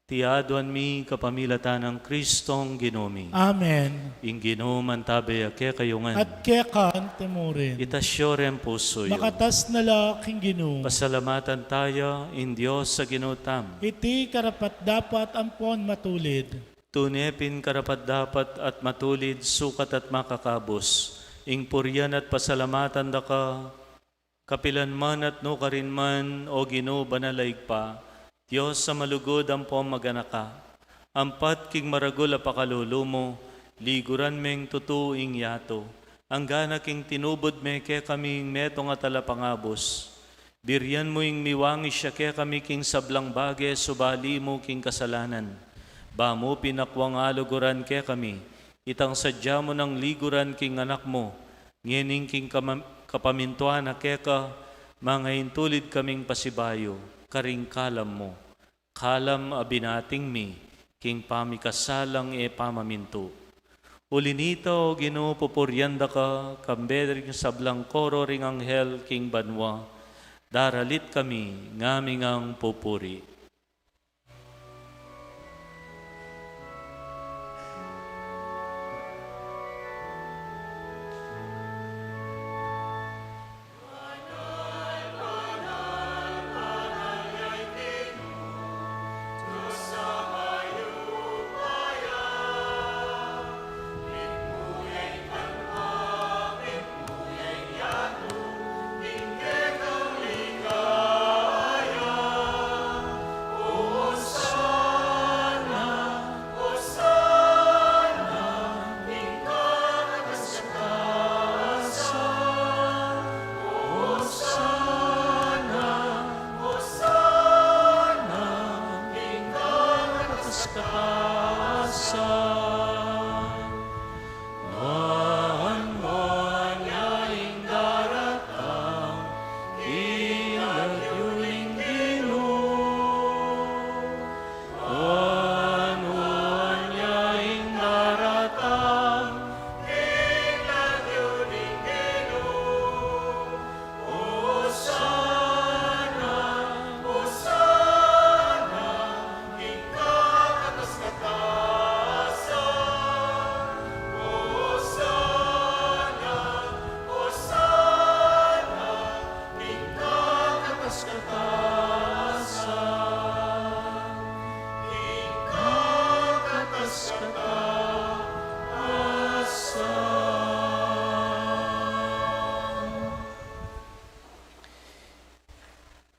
Tiaduan mi kapamilatan ng Kristong Ginomi. Amen. Ing Ginoman tabi ake kayungan. At kekan temurin. Itasyoren puso yun. Makatas na la king Ginoo. Pasalamatan tayo in Diyos sa ginutam. Iti karapat dapat ampon matulid. Tunepin karapat dapat at matulid, sukat at makakabos. Ing puryan at pasalamatan da ka, kapilan man at no karin man, o Ginoo banalaig pa, Diyos sa malugod ang maganaka. Ampat king maragul apakalulumo, liguran meng tutuing yato. Ang gana king tinubod me ke kaming metong atala pangabos. Biryan mo ing miwangi siya ke kami king sablang bage, subali mo king kasalanan. Bamo pinakwang aluguran ke kami, itang sadya mo ng liguran king anak mo, ngening king kapamintuan na keka, mga intulid kaming pasibayo, karing kalam mo. Kalam abinating mi, king pamikasalang e pamaminto. Ulinita o Ginoo pupuryanda ka, kambedring sablang koro ring anghel king banwa, daralit kami, ngaming ang pupuri.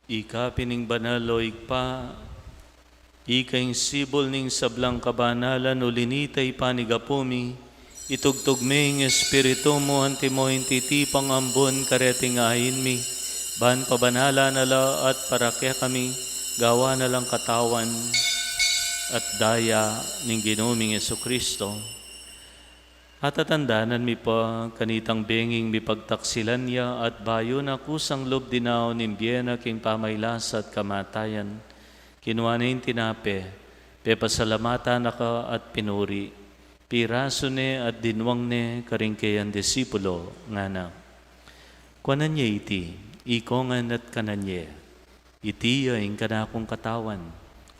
Ika pining banaloig pa, ikaing sibol ning sablang kabanalan ulinitay panigapumi, itugtugming espiritu mo antimo intiti pangambon kareting ahin mi, ban pabanala nala at parakya kami, gawa na lang katawan at daya ning Ginoong Jesucristo. At atandanan mi pa kanitang benging mi pagtaksilan niya at bayo na kusang lob dinaw nimbiyena king pamaylas at kamatayan. Kinuha na yung tinape, pepasalamatan na ka at pinuri. Piraso ne at dinwang ne karingkayan disipulo nga na. Kuanan niya iti, ikongan at kananye. Iti ay kanakong katawan,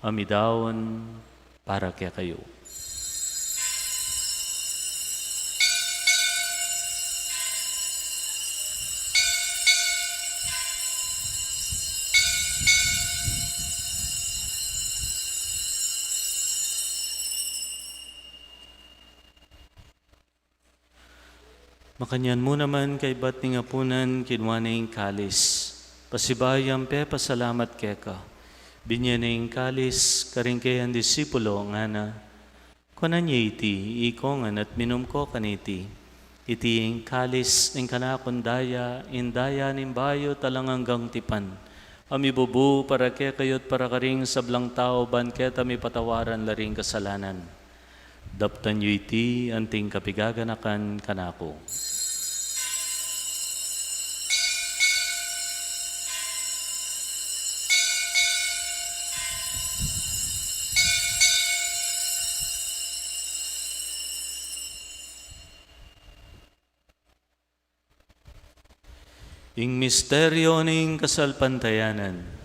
amidawon para kaya kayo. Makanyan mo naman kay ba't ni ngapunan kinwa na yung kalis. Pasibayang pe pasalamat keka. Binya na yung kalis karing kayan disipulo nga na. Kunan niya iti, ikongan at minum ko kaniti. Iti yung kalis ng kanakon daya, indaya ning bayo talang hanggang tipan. Amibubu para kaya kayo't para karing sablang tao banket ami patawaran laring kasalanan. Daptan yu iti anting kapigaganakan kanako. Ing misteryo ning kasalpantayanan.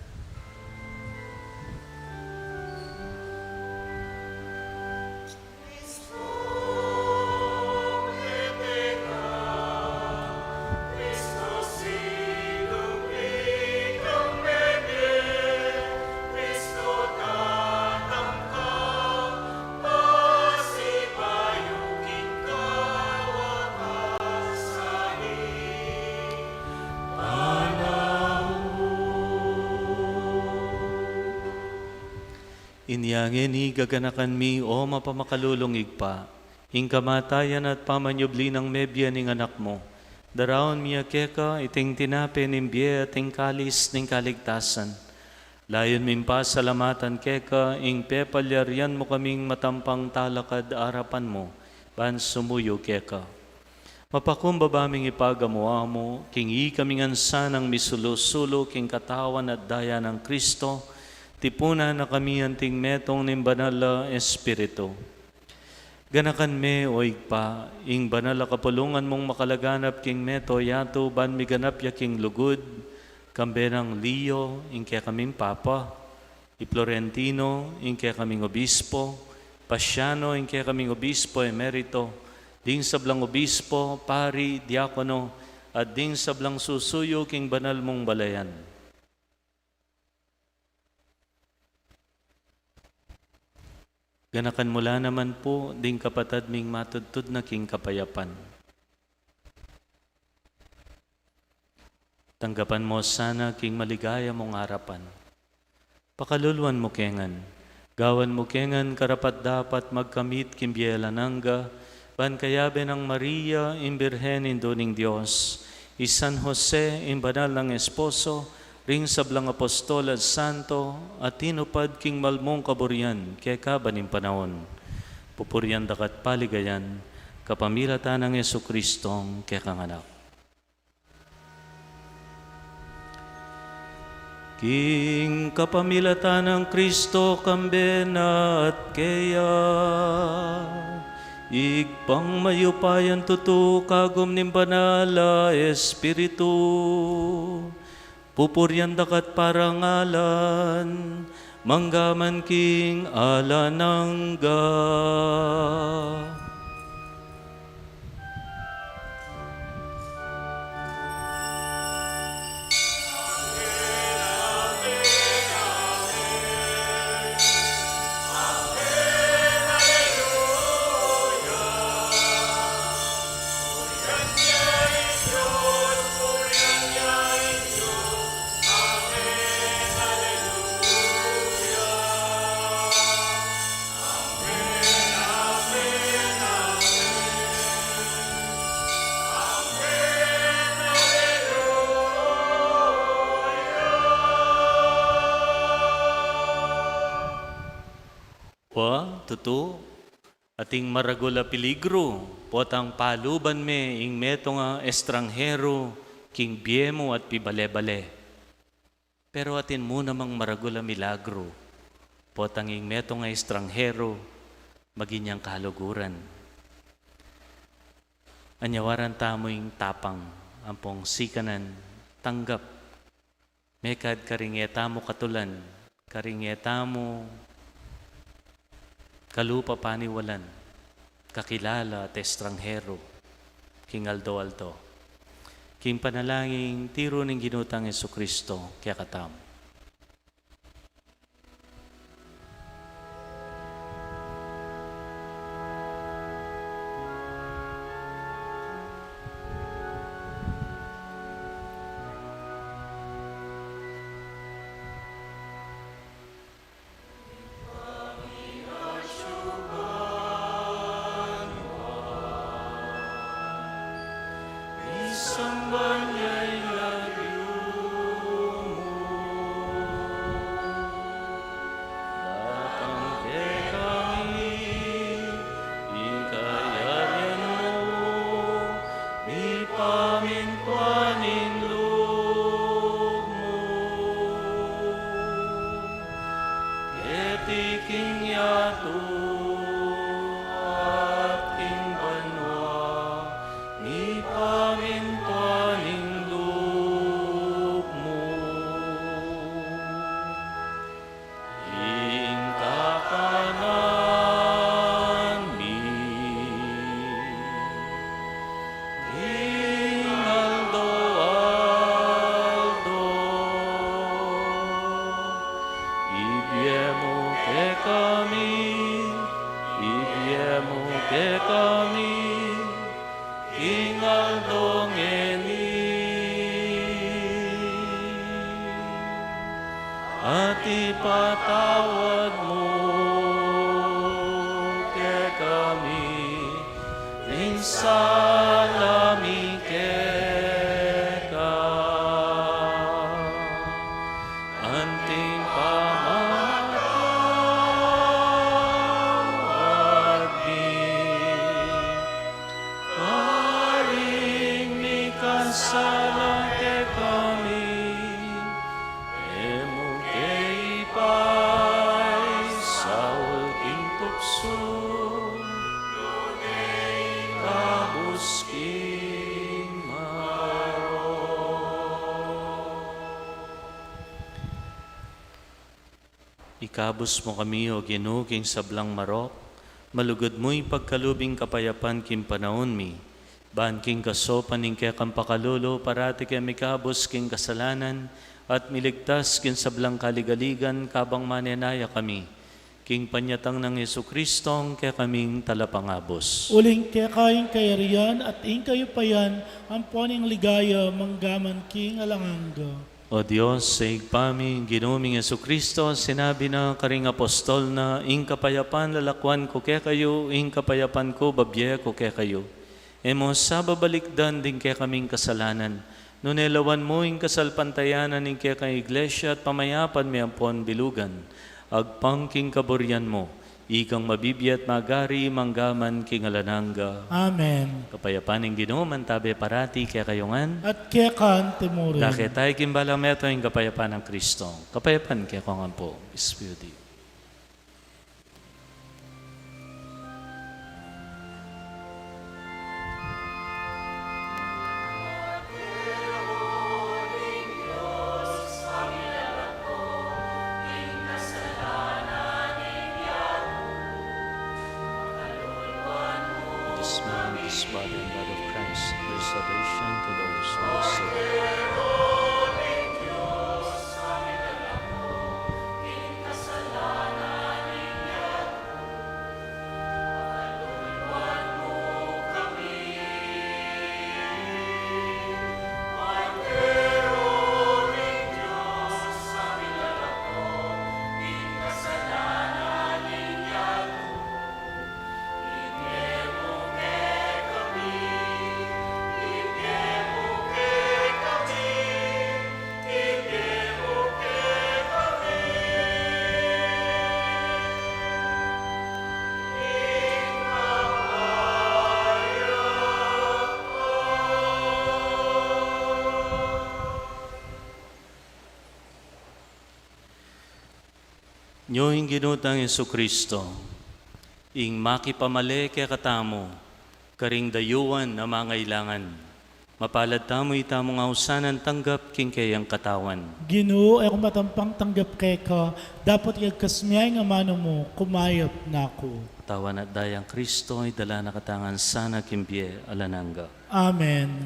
Inyangin ni gaganakan mi o mapamakalulungig pa, ing kamatayan at pamanyubli ng mebya ning anak mo. Daraon miya keka iting tinape nimbye at ing kalis ning kaligtasan. Layon mimpa salamatan keka ing pepalyaryan mo kaming matampang talakad arapan mo, ban sumuyo keka. Mapakumbabaming ipagamuha mo, kingi kaming ansanang misulo-sulo king katawan at daya ng Kristo, tipuna na kami anting metong ning banal na Espiritu. Ganakan me o igpa, ing banal na kapulungan mong makalaganap king meto yato ban miganap ya king lugod, kambenang Leo, ing kaya kaming Papa, i Florentino, ing kaya kaming Obispo, Pasiano, ing kaya kaming Obispo Emerito, ding sablang Obispo, Pari, Diakono, at ding sablang susuyo king banal mong balayan. Ganakan mula naman po, ding kapatad ming matudtud na king kapayapan. Tanggapan mo sana king maligaya mong harapan. Pakaluluan mo kengan, gawan mo kengan karapat dapat magkamit kimbielananga, ban kayabe ng Maria, imbirhen indoning Diyos, San Jose, imbanal ng esposo, ring sablang apostol at santo, at tinupad king malmong kaburian, kaya kabaning panahon. Pupurian dakat paligayan, kapamilatan ng Yesu-Kristong kaya kanganak. King kapamilatan ng Kristo kambena at kaya, igpang mayupayan tutu kagum nim banala Espiritu, pupuryan dakat parangalan, manggaman king alanangga. Tutu, ating maragula peligro, potang paluban me, ing meto nga estranghero, king biemo at pibale-bale. Pero atin muna mang maragula milagro, potang ing meto nga estranghero, maginyang kaluguran. Anyawaran tamo'ing tapang, ampong sikanan, tanggap. Mekad karingeta mo katulan, karingeta mo kalupa paniwalan, kakilala at estranghero, king aldo-aldo. King panalangin, tiro ng ginutang Jesucristo, kaya katam. eti king yato at king banwa, ni pamintuaning lupmo. Ing kakanan mi, ing aldo aldo, ibiemo ke kami, ing aldo ngeni, at ipatawad mo ke kami, ing salami ka, anting pamatawad karing mi kasalang ke kami, emo ke ipay saul king tukso, kabus king maro. Ikabos mo kami, O Ginoo, king sablang marok, malugod mo'y pagkalubing kapayapan king panahon mi, ban king kasopan ning kaya kang pakalulo, parati kaya mikabos king kasalanan, at miligtas king sablang kaligaligan, kabang manenaya kami, king panyatang ng Yesu Kristong kaya kaming talapangabos. Uling kaya kaing kayarian at ing kayo payan, ang poning ligaya, manggaman king alanganga. O Diyos, sa igpami, ginuming Yesu Kristo, sinabi na karing apostol na, ing kapayapan lalakwan ko kaya kayo, ing kapayapan ko babye ko kaya kayo. Emo sa babalikdan din kaya kaming kasalanan, nunelawan mo ing kasalpantayanan ing kaya kang iglesia at pamayapan may ampon bilugan, agpangking kaburyan mo, ikang mabibiyat magari manggaman king alananga. Amen. Kapayapan ing Ginoo mantabe parati kaya kayongan. At kaya kan timurin. Dahil tayo kimbala meto yung kapayapan ng Kristo. Kapayapan kaya kong po, Espiritu. This man, this body and blood of Christ, their salvation to those who are saved. Nyo yung ginutang Yesu Kristo, ing makipamali kaya katamo, karing dayuan na mangailangan. Mapalad tamo itamong ausanan tanggap king kayang katawan. Ginoo ay kumatampang tanggap kay ka, dapat igkasmiyay nga mano mo, kumayap na ako. Tawan at dayang Kristo ay dala na katangan sana kimbye alananga. Amen.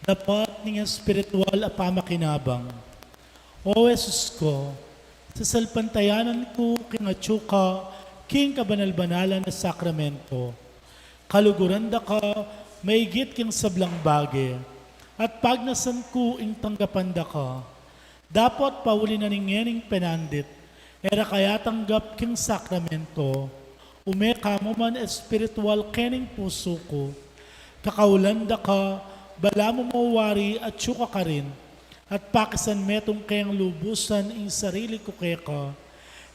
Dapat ng espiritual a pamakinabang. O Jesus ko, sa salpantayanan ko kinatsuka, king kabanal-banalan na sakramento, kaluguran da ka, maigit king sablang bage, at pagnasan ko ing tanggapan da ka, dapat pauli na ningening penandit, era kaya tanggap king sakramento, umeka mo man espiritual kening puso ko, kakaulan da ka, bala mo mawari at syuka ka rin, at pakisan metong kayang lubusan ing sarili ko keka.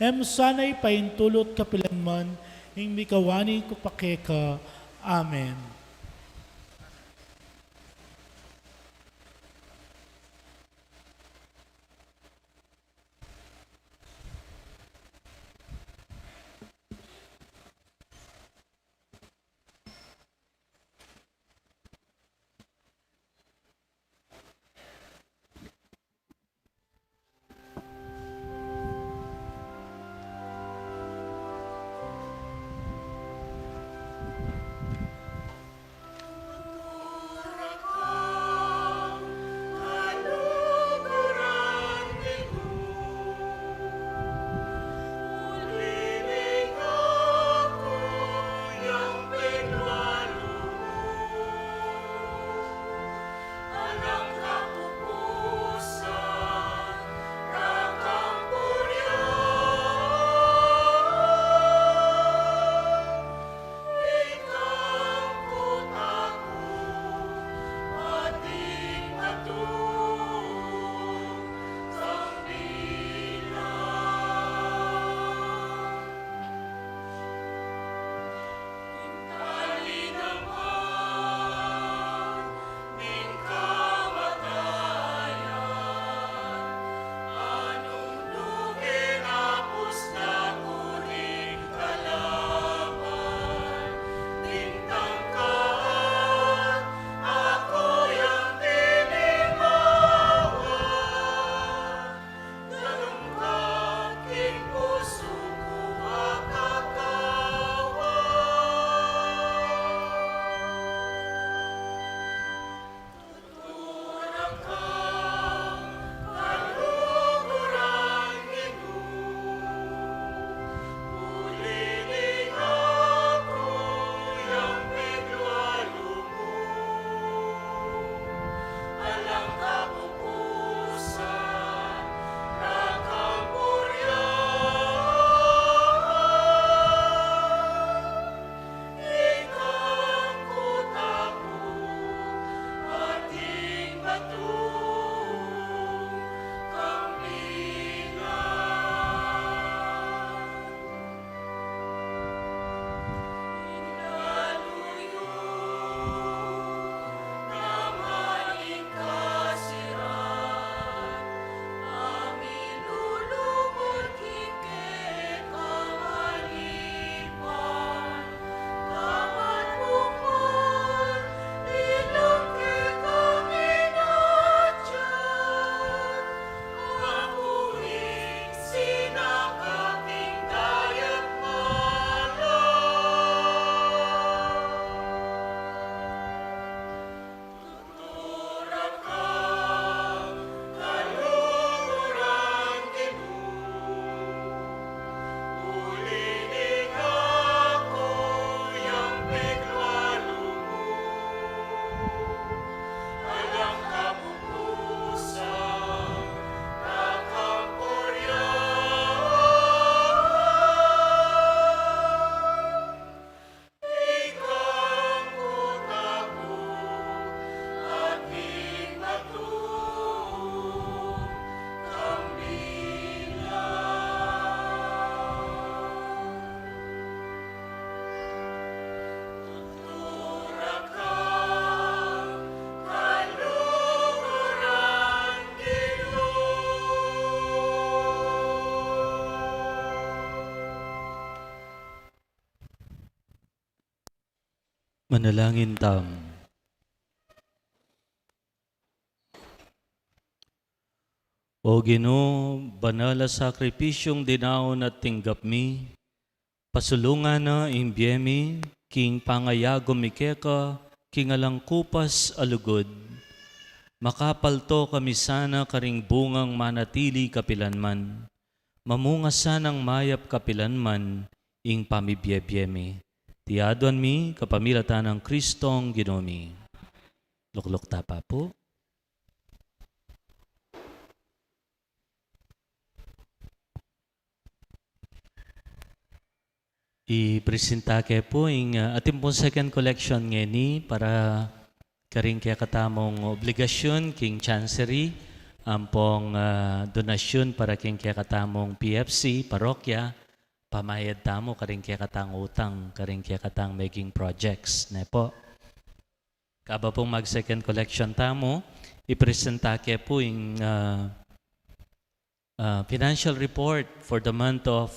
Sana'y paintulot kapilanman, ing mikawani ko pa keka. Amen. Manalangin tam. O Ginoo, banal na sakripisyong dinaon at tinggap mi, pasulungan na imbyemi, king pangayagom mikeka, king alang kupas alugod. Makapalto kami sana karing bungang manatili kapilanman, mamunga sanang mayap kapilanman, ing pamibyebyemi. Tiaduan mi kapamilatan ng Kristong Ginomi. Luklok tapa po. I-presenta kayo po yung ating pong second collection ngeni para karing kaya katamong obligasyon king chancery ampong donasyon para king kaya katamong PFC, parokya, pamayad tamo karing kaya katang utang, karing kaya katang making projects. Ne po. Kaba pong mag-second collection tamo, ipresenta kaya po yung financial report for the month of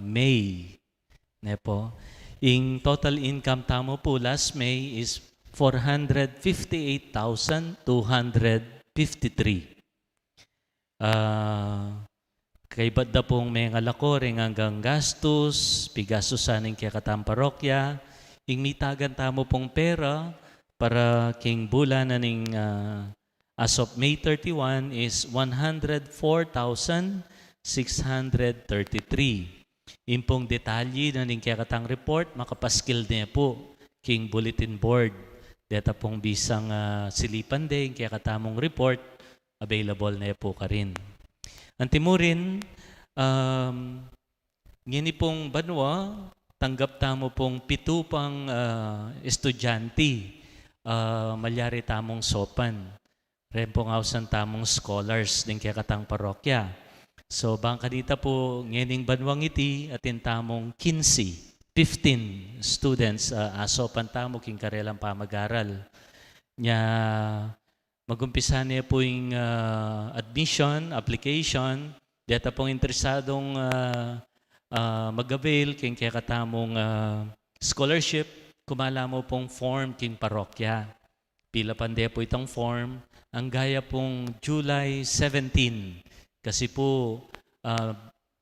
May. Ne po. Yung total income tamo po last May is 458,253. Kay ba't da pong may ngalakoring hanggang gastos, pigastusanin kaya katang parokya, ing mitagan tamo pong pera para king bulan na ning as of May 31 is 104,633. Impong detalye na ning kaya katang report, makapaskil niya po king bulletin board. Deta pong bisang silipan din, kaya katamong report, available na po ka rin. Antimurin, ngini pong banwa, tanggap tamo pong 7 pang estudyante, malyari tamong sopan. Ren pong hausan tamong scholars din kaya katang parokya. So, bangka dita po, ngining banwang iti, atin tamong 15 students asopan tamo king karelang pamag-aral. Nya magumpisa niya po yung admission, application. Deta pong interesadong mag-avail king kaya katamong scholarship, kumala mo pong form king parokya. Pila pande po itong form. Ang gaya pong July 17. Kasi po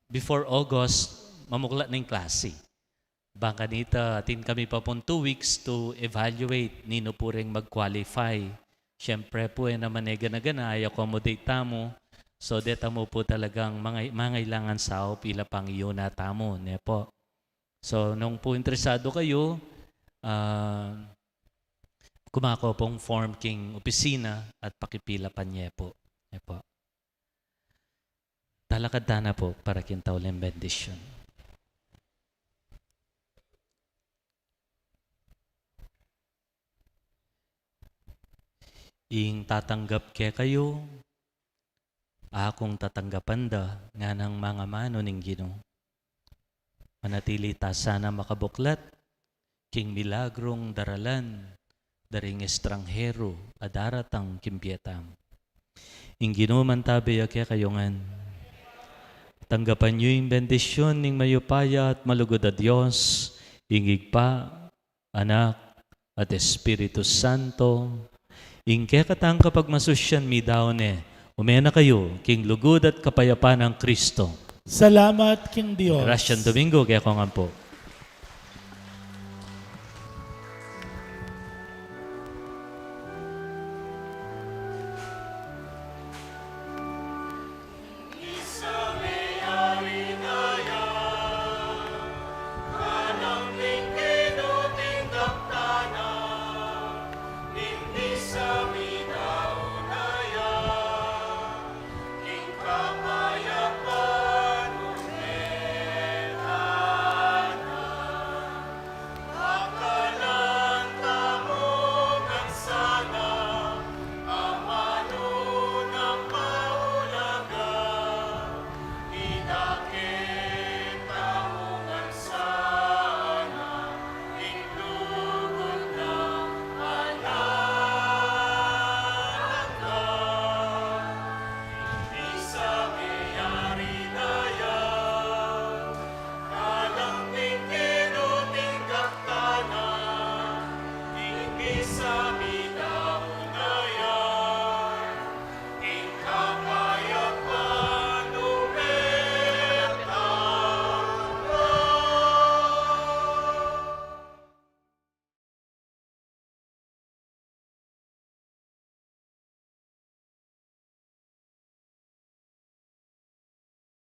before August, mamuklat na yung klase. Baka nita, atin kami pa pong 2 weeks to evaluate nino po rin mag-qualify. Siyempre po naman gana-gana, i-accommodate tamo. So, deta mo po talagang mangailangan sa pila pang iyo na tamo. Ne po. So, nung po interesado kayo, kumako pong form king opisina at pakipila pa niya po. Ne po. Talakad na po para kintaw ling bendition. Ing tatanggap kaya kayo, akong tatanggapan da nga ng mga mano ning Ginoo. Manatili ta sana makabuklat, king milagrong daralan, daring estranghero, adaratang kimpietam. Ing Ginoo man tabi kaya kayongan. Tanggapan niyo yung bendisyon ning mayupaya at malugod a Diyos, ingig pa, Anak, at Espiritu Santo. Ingke katang kapag masusyan mi daw ne, umena kayo, king lugod at kapayapaan ng Kristo. Salamat, King Dios. Gracias Domingo, kaya ko nga po.